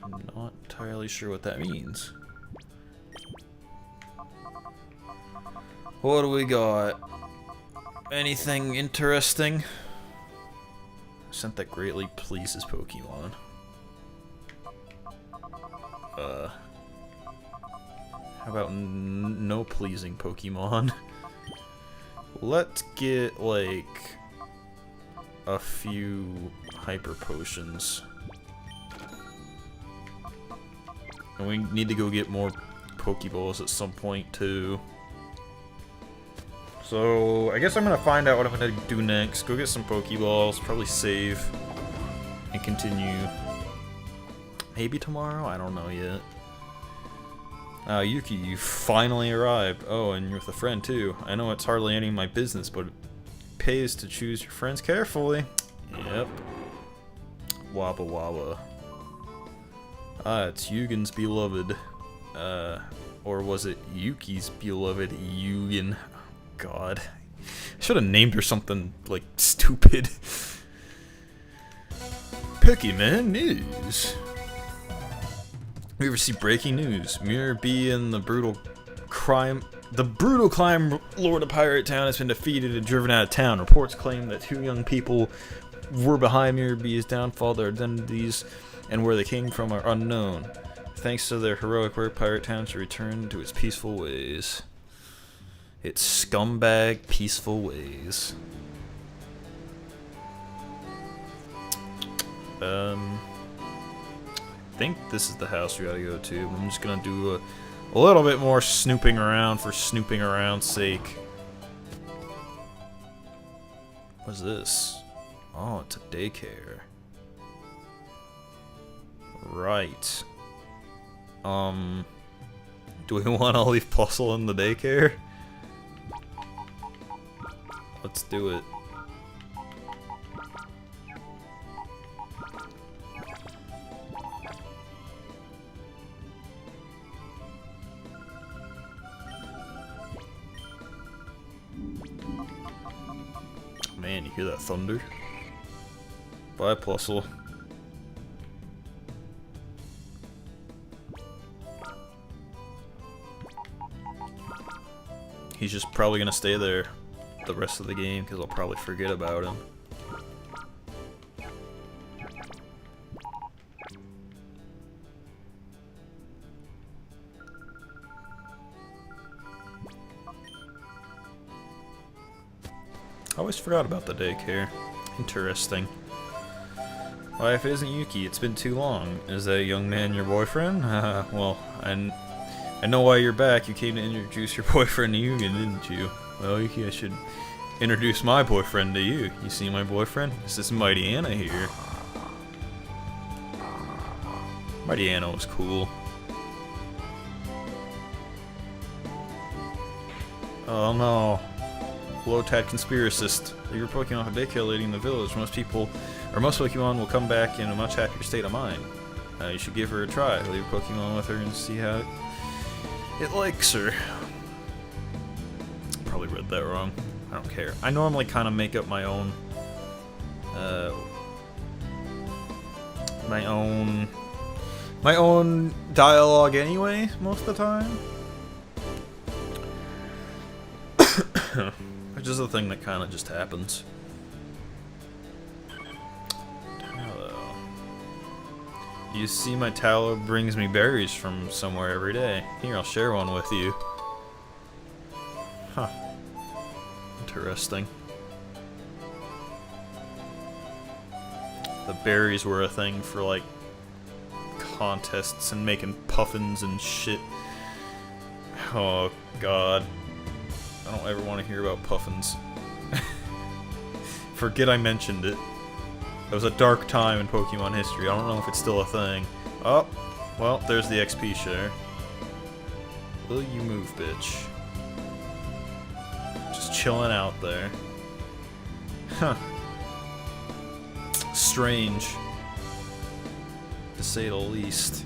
I'm not entirely sure what that means. What do we got? Anything interesting? Scent that greatly pleases Pokemon. How about no pleasing Pokemon? Let's get, like, a few Hyper Potions. And we need to go get more Pokeballs at some point, too. So, I guess I'm gonna find out what I'm gonna do next. Go get some Pokeballs, probably save, and continue. Maybe tomorrow? I don't know yet. Yuki, you finally arrived. Oh, and you're with a friend too. I know it's hardly any of my business, but it pays to choose your friends carefully. Yep. Wabba wabba. It's Yugen's beloved. Or was it Yuki's beloved Yugen? God. I should have named her something, like, stupid. Pokemon News. We receive breaking news. Mirror B and the brutal crime lord of Pirate Town has been defeated and driven out of town. Reports claim that 2 young people were behind Mirror B's downfall. Their identities and where they came from are unknown. Thanks to their heroic work, Pirate Town should return to its peaceful ways. Its scumbag peaceful ways. I think this is the house we gotta go to. I'm just gonna do a little bit more snooping around for snooping around's sake. What's this? Oh, it's a daycare. Right. Do we want to leave Puzzle in the daycare? Let's do it. Man, you hear that thunder? Bye, Puzzle. He's just probably gonna stay there the rest of the game because I'll probably forget about him. I always forgot about the daycare. Interesting. Why, if it isn't Yuki, it's been too long. Is that young man your boyfriend? Well, I know why you're back. You came to introduce your boyfriend to Yugen, didn't you? Well, Yuki, I should introduce my boyfriend to you. You see my boyfriend? This is Mighty Anna here. Mighty Anna was cool. Oh no. Low-tide conspiracist. Your Pokemon have daycare lady in the village. Most Pokemon will come back in a much happier state of mind. You should give her a try. Leave your Pokemon with her and see how it likes her. Probably read that wrong. I don't care. I normally kind of make up my own dialogue anyway, most of the time. Which is a thing that kind of just happens. Hello. You see, my tallow brings me berries from somewhere every day. Here, I'll share one with you. Huh. Interesting. The berries were a thing for, like, contests and making puffins and shit. Oh, God. I don't ever want to hear about puffins. Forget I mentioned it. It was a dark time in Pokemon history. I don't know if it's still a thing. Oh, well, there's the XP share. Will you move, bitch? Just chilling out there. Huh. Strange, to say the least.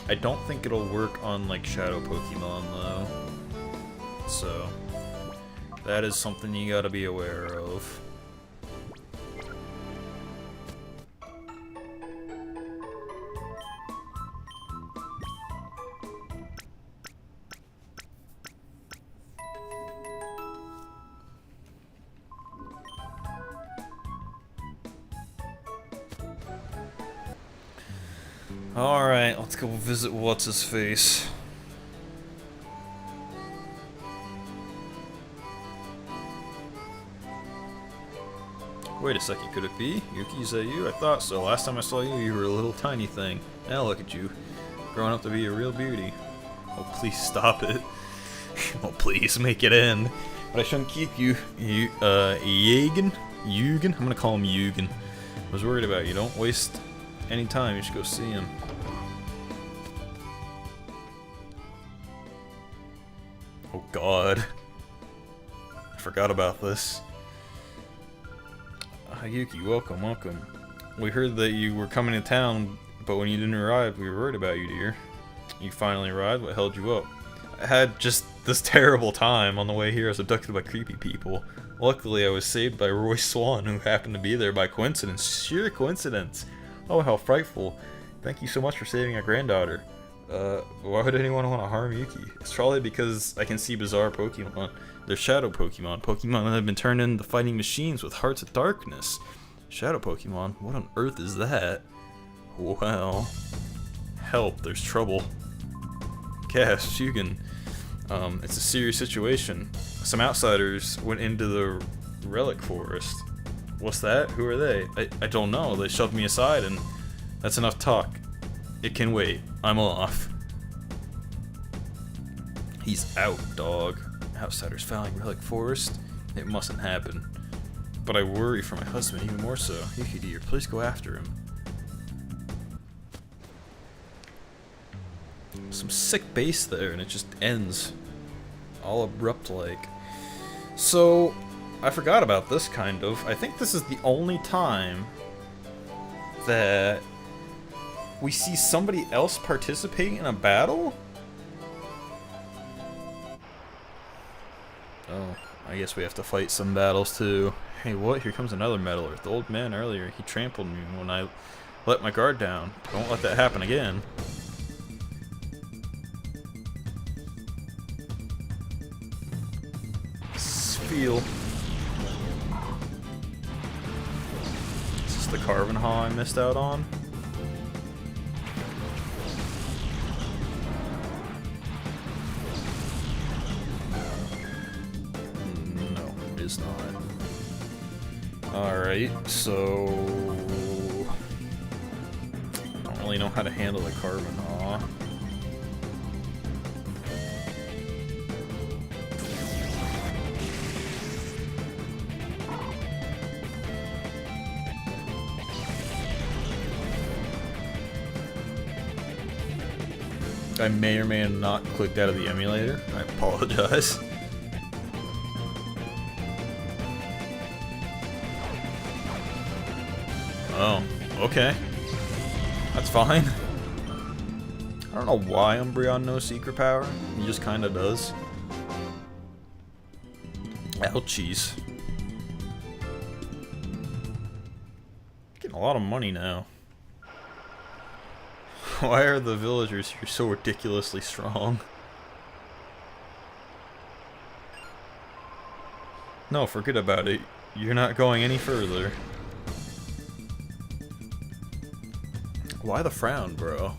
I don't think it'll work on, like, Shadow Pokemon, though. So, that is something you gotta be aware of. Alright, let's go visit What's-His-Face. Wait a second, could it be? Yuki, is that you? I thought so. Last time I saw you, you were a little tiny thing. Now look at you. Growing up to be a real beauty. Oh, please stop it. Oh, please make it end. But I shouldn't keep you. Yugen? Yugen? I'm gonna call him Yugen. I was worried about you. Don't waste any time. You should go see him. Oh god. I forgot about this. Yuki, welcome, welcome. We heard that you were coming to town, but when you didn't arrive, we were worried about you, dear. You finally arrived? What held you up? I had just this terrible time on the way here. I was abducted by creepy people. Luckily, I was saved by Roy Swan, who happened to be there by coincidence. Sheer coincidence. Oh, how frightful. Thank you so much for saving our granddaughter. Why would anyone want to harm Yuki? It's probably because I can see bizarre Pokemon. They're shadow Pokemon. Pokemon that have been turned into fighting machines with hearts of darkness. Shadow Pokemon? What on earth is that? Well... Help, there's trouble. Cash, Yugen. It's a serious situation. Some outsiders went into the relic forest. What's that? Who are they? I don't know. They shoved me aside and that's enough talk. It can wait. I'm off. He's out, dog. Outsiders fouling relic forest? It mustn't happen. But I worry for my husband even more so. Yuki dear, please go after him. Some sick base there and it just ends. All abrupt like. So, I forgot about this kind of. I think this is the only time that we see somebody else participating in a battle? Oh, I guess we have to fight some battles too. Hey, what? Here comes another meddler. The old man earlier, he trampled me when I let my guard down. Don't let that happen again. Feel. Is this the Carven Haw I missed out on? No, it is not. Alright, so... I don't really know how to handle the Carven Haw. I may or may have not clicked out of the emulator. I apologize. Oh, okay. That's fine. I don't know why Umbreon knows secret power. He just kinda does. Ouchies. Getting a lot of money now. Why are the villagers here so ridiculously strong? No, forget about it. You're not going any further. Why the frown, bro?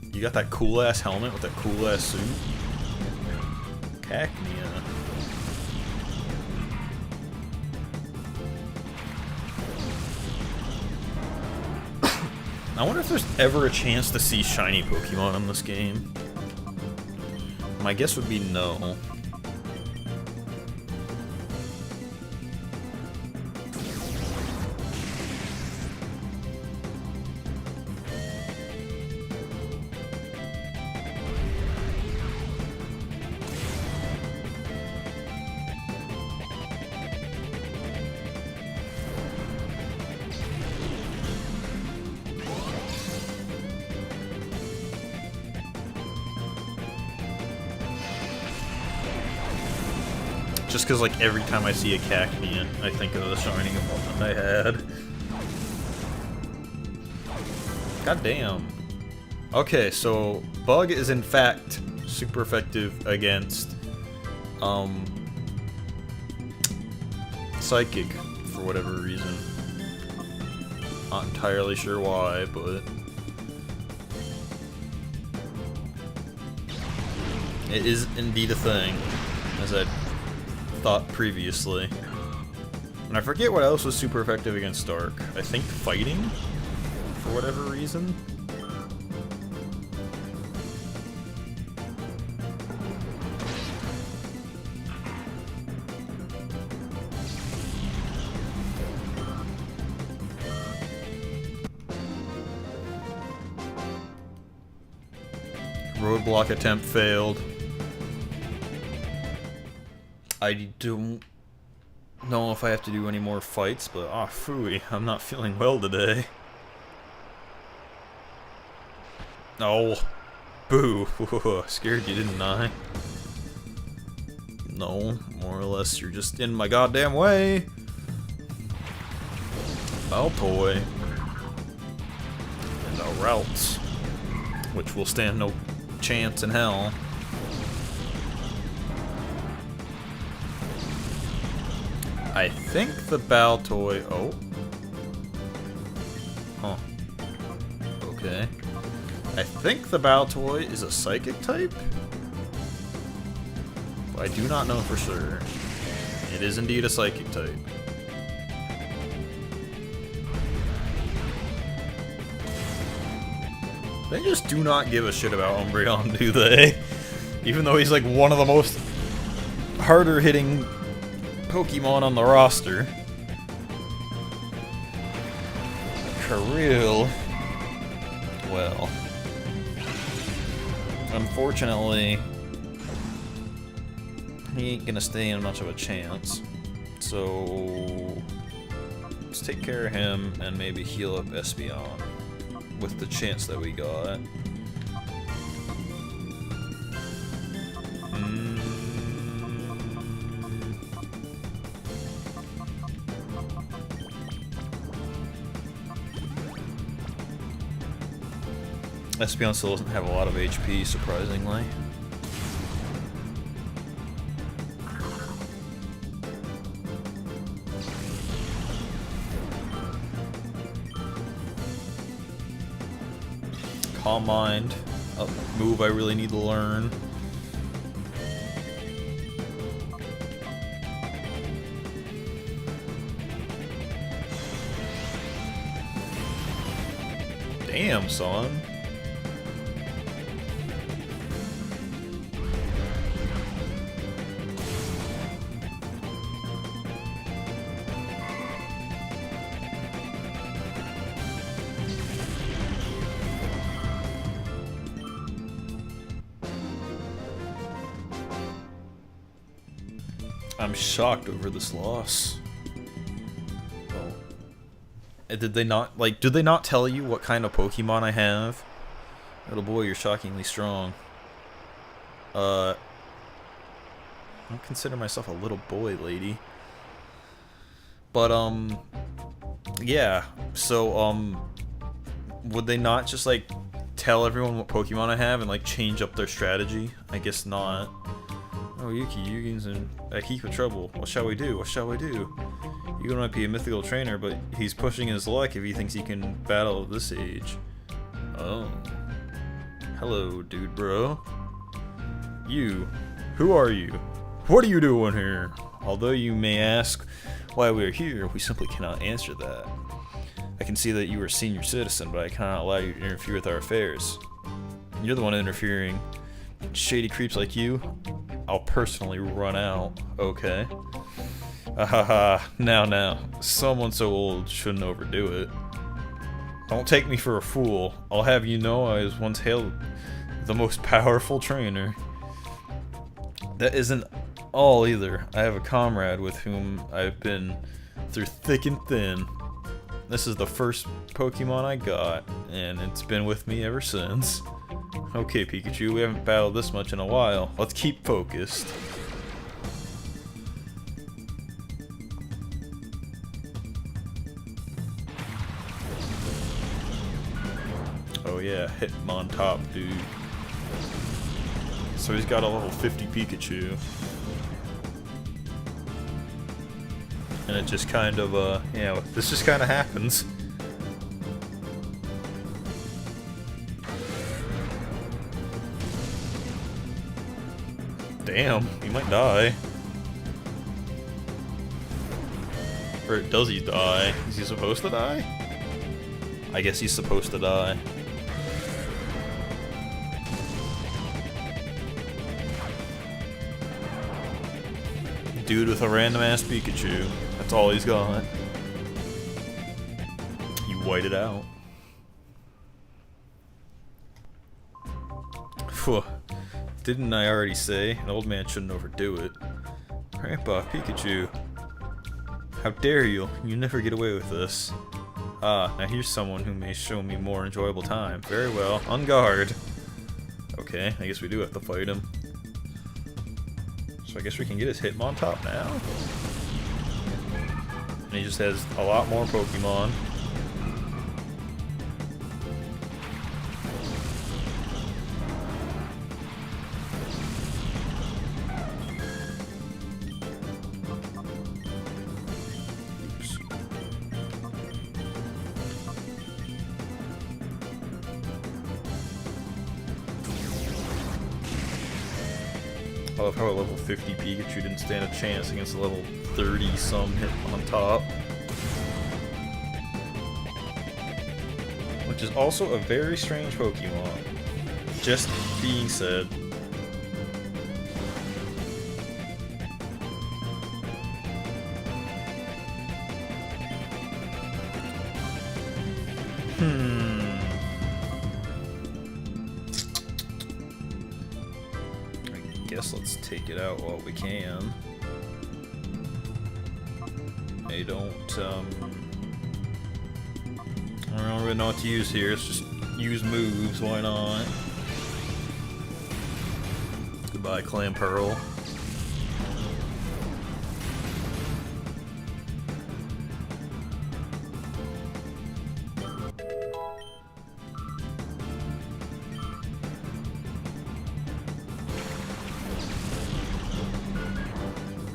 You got that cool-ass helmet with that cool-ass suit? Cacnea. I wonder if there's ever a chance to see shiny Pokemon in this game. My guess would be no. Just because, like, every time I see a Cacnea, I think of the shiny equipment I had. God damn. Okay, so Bug is in fact super effective against Psychic for whatever reason. Not entirely sure why, but it is indeed a thing, as I thought previously. And I forget what else was super effective against Dark. I think fighting, for whatever reason. Roadblock attempt failed. I don't know if I have to do any more fights, but ah, phooey, I'm not feeling well today. Oh, boo! Scared you, didn't I? No, more or less, you're just in my goddamn way. Oh boy, and the routes, which will stand no chance in hell. I think the Baltoy. Oh. Huh. Okay. I think the Baltoy is a Psychic type? But I do not know for sure. It is indeed a Psychic type. They just do not give a shit about Umbreon, do they? Even though he's like one of the most harder hitting Pokemon on the roster. Kareel. Well. Unfortunately, he ain't gonna stay in much of a chance. So let's take care of him and maybe heal up Espeon with the chance that we got. Espeon still doesn't have a lot of HP, surprisingly. Calm Mind, a move I really need to learn. Damn, son. I'm shocked over this loss. Oh. Did they not, like, did they not tell you what kind of Pokemon I have? Little boy, you're shockingly strong. I don't consider myself a little boy, lady. But, yeah. So, would they not just, like, tell everyone what Pokemon I have and, like, change up their strategy? I guess not. Oh, Yuki, Yugi's in a heap of trouble. What shall we do? What shall we do? Yugi might be a mythical trainer, but he's pushing his luck if he thinks he can battle at this age. Oh. Hello, dude bro. You. Who are you? What are you doing here? Although you may ask why we are here, we simply cannot answer that. I can see that you are a senior citizen, but I cannot allow you to interfere with our affairs. You're the one interfering. Shady creeps like you, I'll personally run out. Okay. Ahaha, now. Someone so old shouldn't overdo it. Don't take me for a fool. I'll have you know I was once hailed the most powerful trainer. That isn't all either. I have a comrade with whom I've been through thick and thin. This is the first Pokemon I got, and it's been with me ever since. Okay, Pikachu, we haven't battled this much in a while. Let's keep focused. Oh yeah, hit him on top, dude. So he's got a level 50 Pikachu. And it just kind of, yeah, this just kind of happens. Damn, he might die. Or does he die? Is he supposed to die? I guess he's supposed to die. Dude with a random ass Pikachu. That's all he's got. You white it out. Phew. Didn't I already say? An old man shouldn't overdo it. Grandpa, Pikachu. How dare you? You never get away with this. Ah, now here's someone who may show me more enjoyable time. Very well. On guard. Okay, I guess we do have to fight him. So I guess we can get his Hitmontop now. And he just has a lot more Pokemon. I love how a level 50 Pikachu didn't stand a chance against a level 30-some Hitmontop. Which is also a very strange Pokemon. Just being said. Guess let's take it out while we can. I don't really know what to use here. Let's just use moves, why not? Goodbye, Clamperl.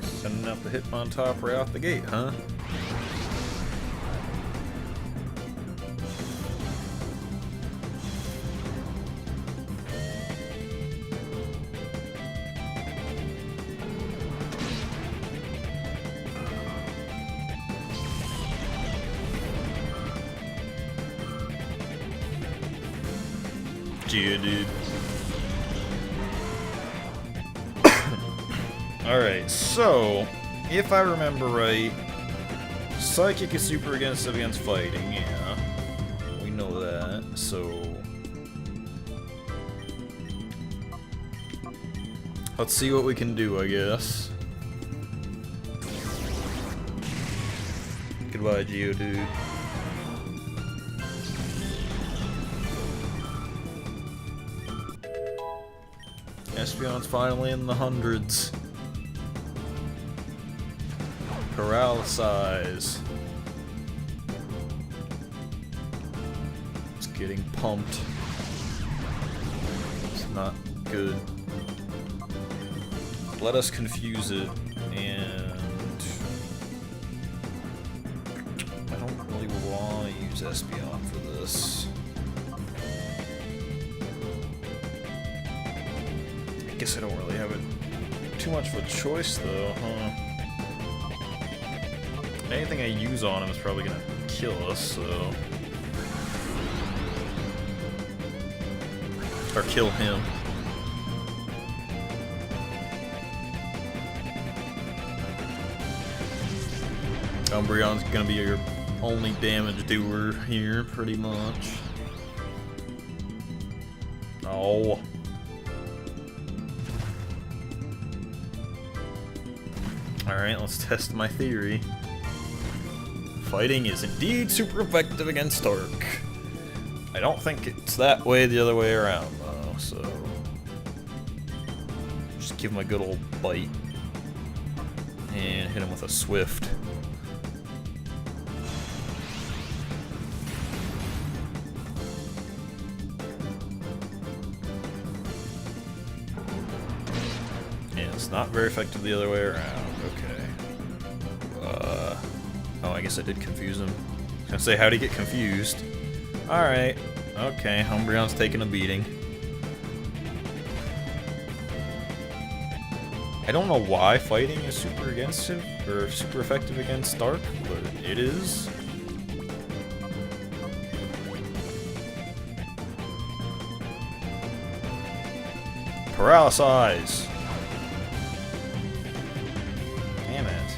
Sending out the Hitmontop right out the gate, huh? Dude. Alright, so, if I remember right, Psychic is super against fighting, yeah. We know that, so... let's see what we can do, I guess. Goodbye, Geodude. Espeon's finally in the hundreds. Paralysize. It's getting pumped. It's not good. Let us confuse it, and I don't really want to use Espeon for this. I guess I don't really have too much of a choice though, huh? Anything I use on him is probably gonna kill us, so... or kill him. Umbreon's gonna be your only damage doer here, pretty much. Oh. Alright, let's test my theory. Fighting is indeed super effective against Dark. I don't think it's that way the other way around, though, so... just give him a good old bite. And hit him with a Swift. It's not very effective the other way around. Okay. Oh, I guess I did confuse him. I was gonna say, how'd he get confused? Alright. Okay, Umbreon's taking a beating. I don't know why fighting is super effective against Dark, but it is. Paralyze! Damn it.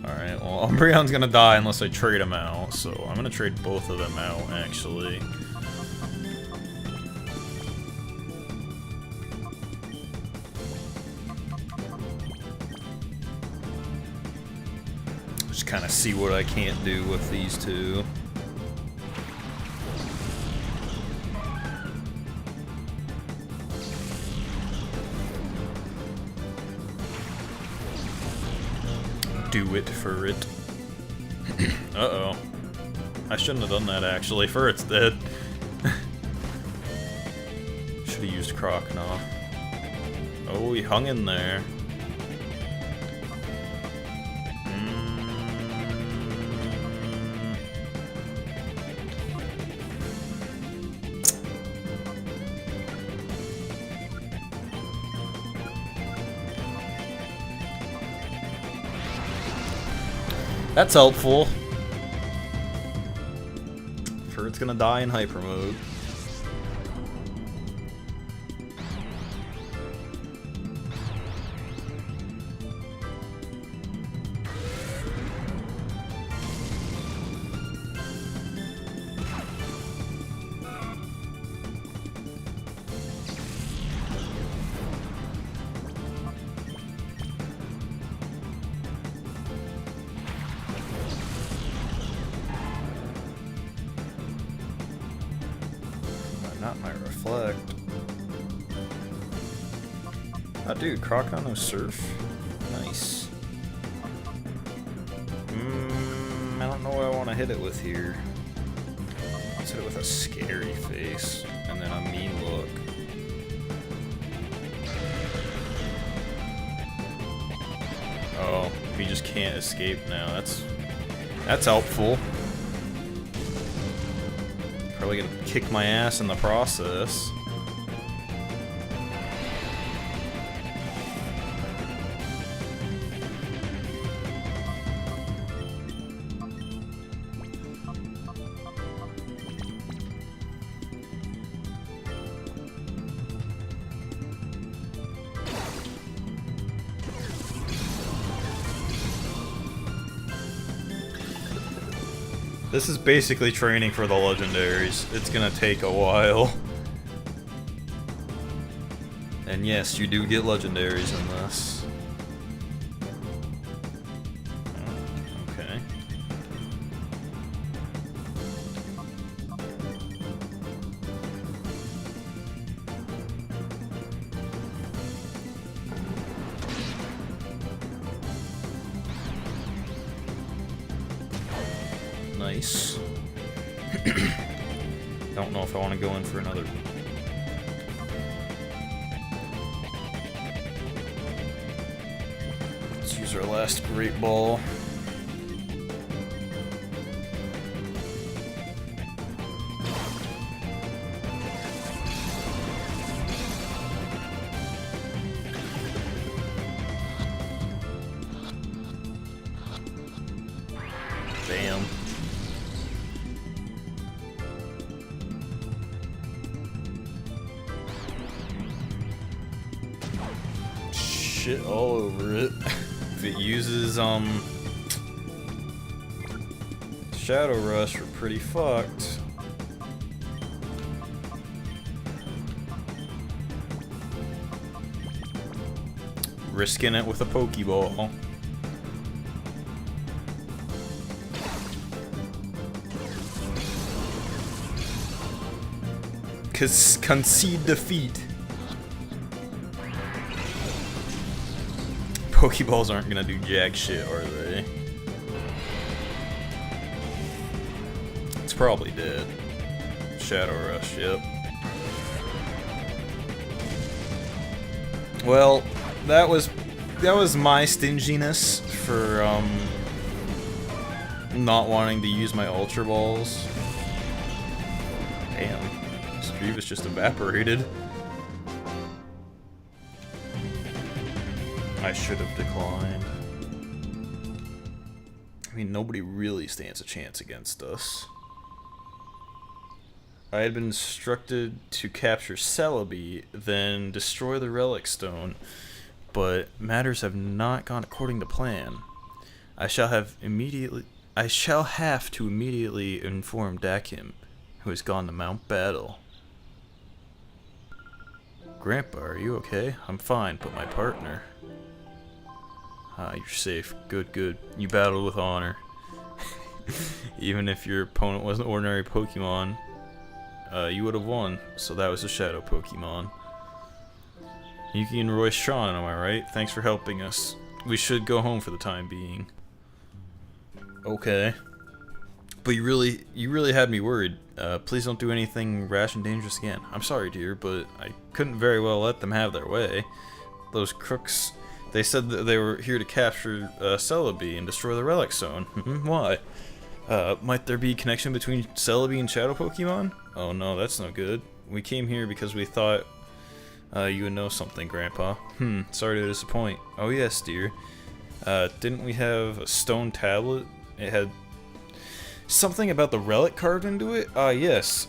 Alright, well, Umbreon's gonna die unless I trade him out, so I'm gonna trade both of them out, actually. Just kind of see what I can't do with these two. Do it for it. Uh-oh. I shouldn't have done that, actually. For it's dead. Should have used Croconaw. Oh, he hung in there. That's helpful. It's gonna die in hyper mode. Not my reflect. Oh, dude, Croconaw no surf. Nice. I don't know what I want to hit it with here. Let's hit it with a scary face and then a mean look. Oh, he just can't escape now. That's helpful. Probably gonna kick my ass in the process. This is basically training for the legendaries. It's gonna take a while. And yes, you do get legendaries in this. Oh, okay. Nice. Don't know if I want to go in for another. Let's use our last Great Ball. Damn. Shit all over it. If it uses Shadow Rush, we're pretty fucked. Risking it with a Pokeball. Concede defeat. Pokeballs aren't gonna do jack shit, are they? probably dead. Shadow Rush, yep. Well, that was my stinginess for not wanting to use my Ultra Balls. Damn, Streavis just evaporated. I should have declined. I mean, nobody really stands a chance against us. I had been instructed to capture Celebi, then destroy the Relic Stone, but matters have not gone according to plan. I shall have to immediately inform Dakim, who has gone to Mount Battle. Grandpa, are you okay? I'm fine, but my partner... Ah, you're safe. Good, good. You battled with honor. Even if your opponent was an ordinary Pokemon, you would have won, so that was a Shadow Pokemon. Yuki and Roy Sean, am I right? Thanks for helping us. We should go home for the time being. Okay. But you really had me worried. Please don't do anything rash and dangerous again. I'm sorry, dear, but I couldn't very well let them have their way. Those crooks... They said that they were here to capture Celebi and destroy the Relic Stone. Why? Might there be a connection between Celebi and Shadow Pokemon? Oh no, that's no good. We came here because we thought you would know something, Grandpa. Sorry to disappoint. Oh yes, dear. Didn't we have a stone tablet? It had something about the relic carved into it? Yes.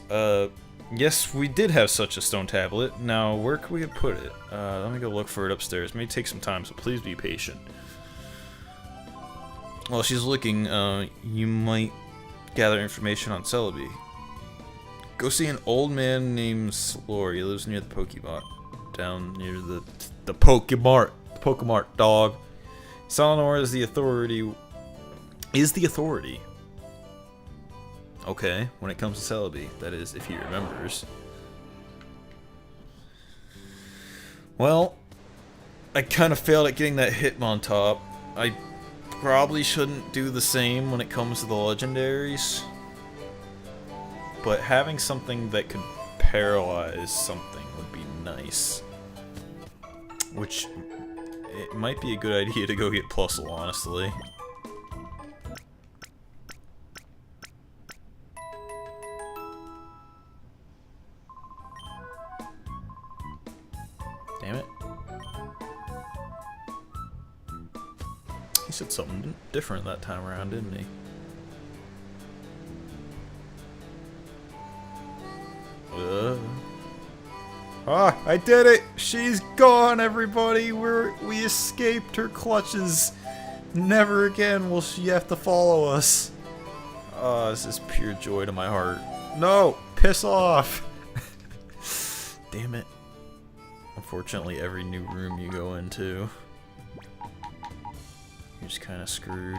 Yes, we did have such a stone tablet. Now, where could we put it? Let me go look for it upstairs. It may take some time, so please be patient. While she's looking, you might gather information on Celebi. Go see an old man named Slore. He lives near the Pokemon. Down near the Pokemart. The Pokemart, dog. Salanor is the authority. Okay, when it comes to Celebi, that is, if he remembers. Well, I kind of failed at getting that Hitmontop. I probably shouldn't do the same when it comes to the legendaries. But having something that could paralyze something would be nice. Which, it might be a good idea to go get Plusle, honestly. Damn it. He said something different that time around, didn't he? Ah, I did it! She's gone, everybody! We escaped her clutches. Never again will she have to follow us. Oh, this is pure joy to my heart. No! Piss off! Damn it. Unfortunately, every new room you go into, you're just kind of screwed.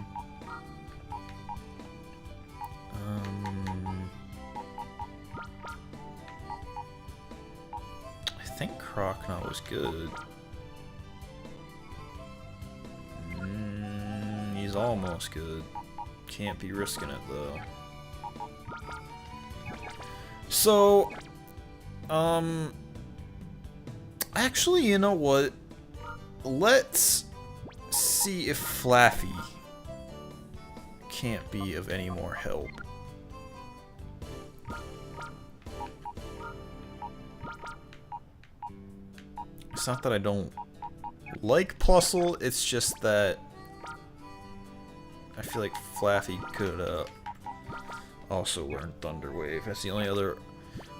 I think Croconaw was good. He's almost good. Can't be risking it though. So, actually, you know what? Let's see if Flaffy can't be of any more help. It's not that I don't like Plusle, it's just that I feel like Flaffy could also learn Thunder Wave. That's the only other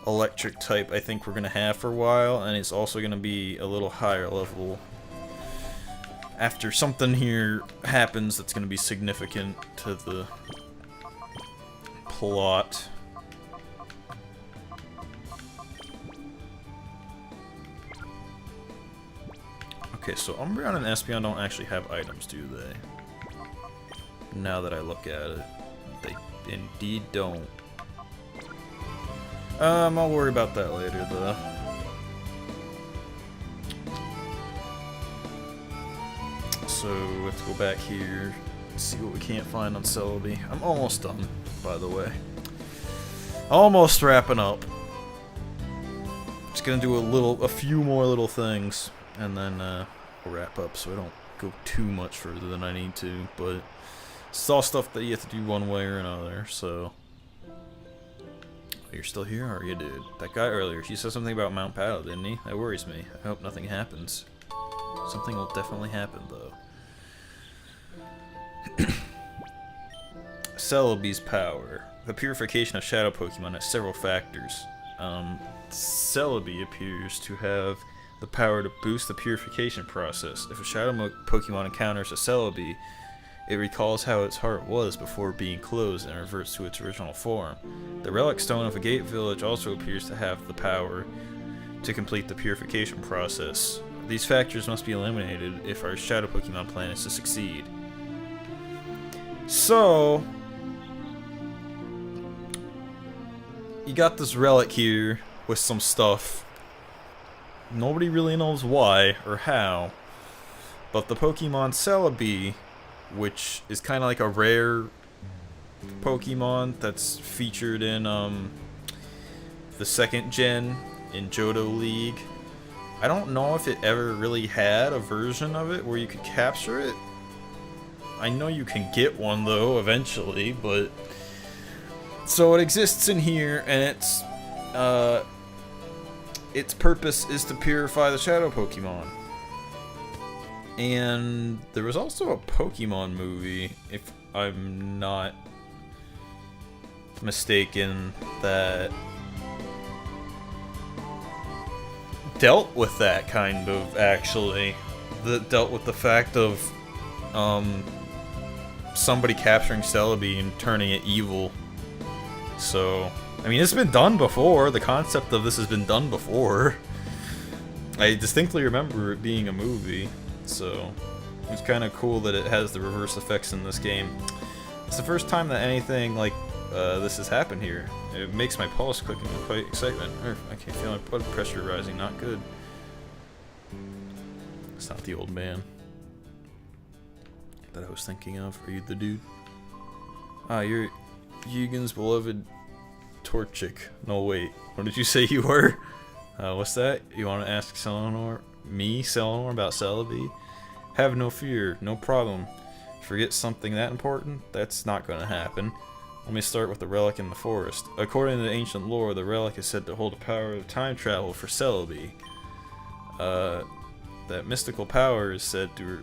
electric type I think we're gonna have for a while, and it's also gonna be a little higher level after something here happens that's gonna be significant to the plot. Okay, so Umbreon and Espeon don't actually have items, do they? Now that I look at it, they indeed don't. I'll worry about that later, though. So, let's go back here and see what we can't find on Celebi. I'm almost done, by the way. Almost wrapping up. Just gonna do a few more little things, and then we'll wrap up so I don't go too much further than I need to, but it's all stuff that you have to do one way or another, so... You're still here? Are you, dude? That guy earlier, he said something about Mount Paddle, didn't he? That worries me. I hope nothing happens. Something will definitely happen, though. Celebi's power. The purification of shadow Pokemon has several factors. Celebi appears to have the power to boost the purification process. If a shadow Pokemon encounters a Celebi, it recalls how its heart was before being closed and reverts to its original form. The Relic Stone of a Gate Village also appears to have the power to complete the purification process. These factors must be eliminated if our shadow Pokemon plan is to succeed. So, you got this relic here with some stuff. Nobody really knows why or how, but the Pokemon Celebi, which is kind of like a rare Pokemon that's featured in the second gen in Johto League. I don't know if it ever really had a version of it where you could capture it. I know you can get one though eventually, but so it exists in here, and its purpose is to purify the shadow Pokemon. And there was also a Pokemon movie, if I'm not mistaken, that dealt with that kind of, actually. That dealt with the fact of somebody capturing Celebi and turning it evil. So, I mean, it's been done before. The concept of this has been done before. I distinctly remember it being a movie. So, it's kind of cool that it has the reverse effects in this game. It's the first time that anything like this has happened here. It makes my pulse quicken with quite excitement. I can feel my blood pressure rising, not good. It's not the old man that I was thinking of. Are you the dude? Ah, you're Yugen's beloved Torchic. No, wait. What did you say you were? What's that? You want to ask Selenor? Me, Selenor, about Celebi? Have no fear, no problem. Forget something that important? That's not going to happen. Let me start with the relic in the forest. According to the ancient lore, the relic is said to hold a power of time travel for Celebi. That mystical power is said to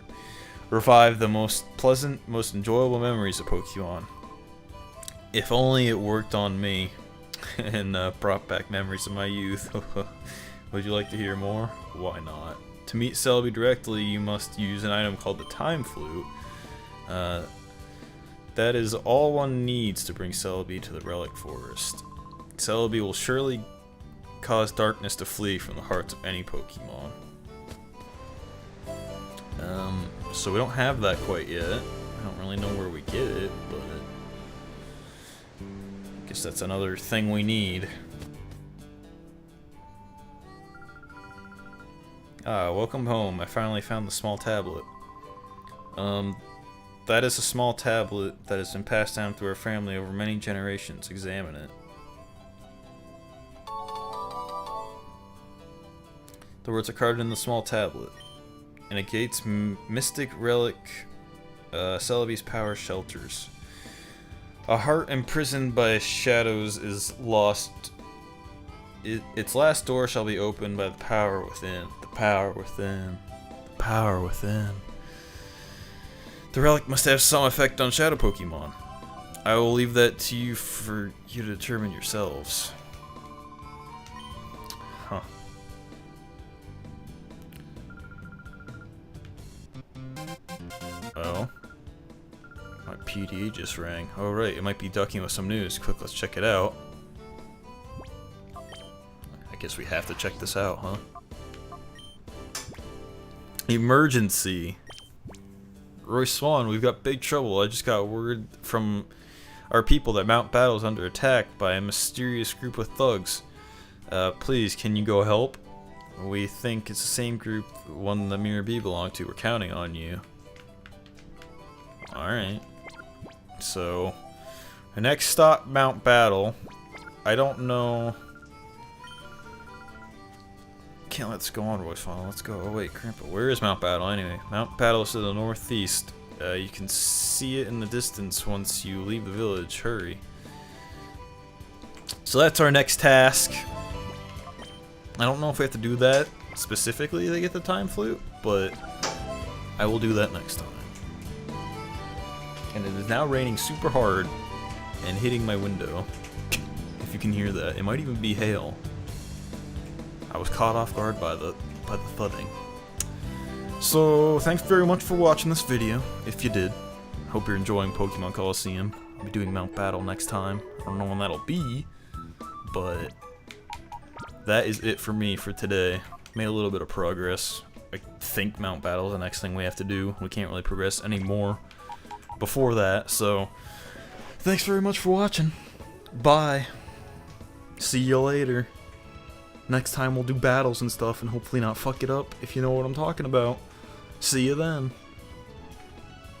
revive the most pleasant, most enjoyable memories of Pokemon. If only it worked on me and brought back memories of my youth. Would you like to hear more? Why not? To meet Celebi directly, you must use an item called the Time Flute. That is all one needs to bring Celebi to the Relic Forest. Celebi will surely cause darkness to flee from the hearts of any Pokemon. So we don't have that quite yet. I don't really know where we get it, but I guess that's another thing we need. Ah, welcome home. I finally found the small tablet. That is a small tablet that has been passed down through our family over many generations. Examine it. The words are carved in the small tablet. In a gate's mystic relic, Celebi's power shelters. A heart imprisoned by shadows is lost. Its last door shall be opened by the power within. The power within. The power within. The relic must have some effect on shadow Pokemon. I will leave that to you for you to determine yourselves. Huh. Oh. My PDA just rang. Oh right, it might be ducking with some news. Quick, let's check it out. I guess we have to check this out, huh? Emergency. Roy Swan, we've got big trouble. I just got word from our people that Mount Battle is under attack by a mysterious group of thugs. Please, can you go help? We think it's the same group one the Mirror B belonged to. We're counting on you. Alright. So, our next stop, Mount Battle. I don't know. Can't let this go on, voice file. Let's go. Oh wait, Crampa. Where is Mount Battle anyway? Mount Battle is to the northeast. You can see it in the distance once you leave the village. Hurry. So that's our next task. I don't know if we have to do that specifically to get the time flute, but I will do that next time. And it is now raining super hard and hitting my window. If you can hear that. It might even be hail. I was caught off guard by the thudding. So, thanks very much for watching this video, if you did. Hope you're enjoying Pokemon Colosseum. I'll be doing Mount Battle next time. I don't know when that'll be, but that is it for me for today. Made a little bit of progress. I think Mount Battle is the next thing we have to do. We can't really progress anymore before that, so thanks very much for watching. Bye. See you later. Next time we'll do battles and stuff and hopefully not fuck it up, if you know what I'm talking about. See you then.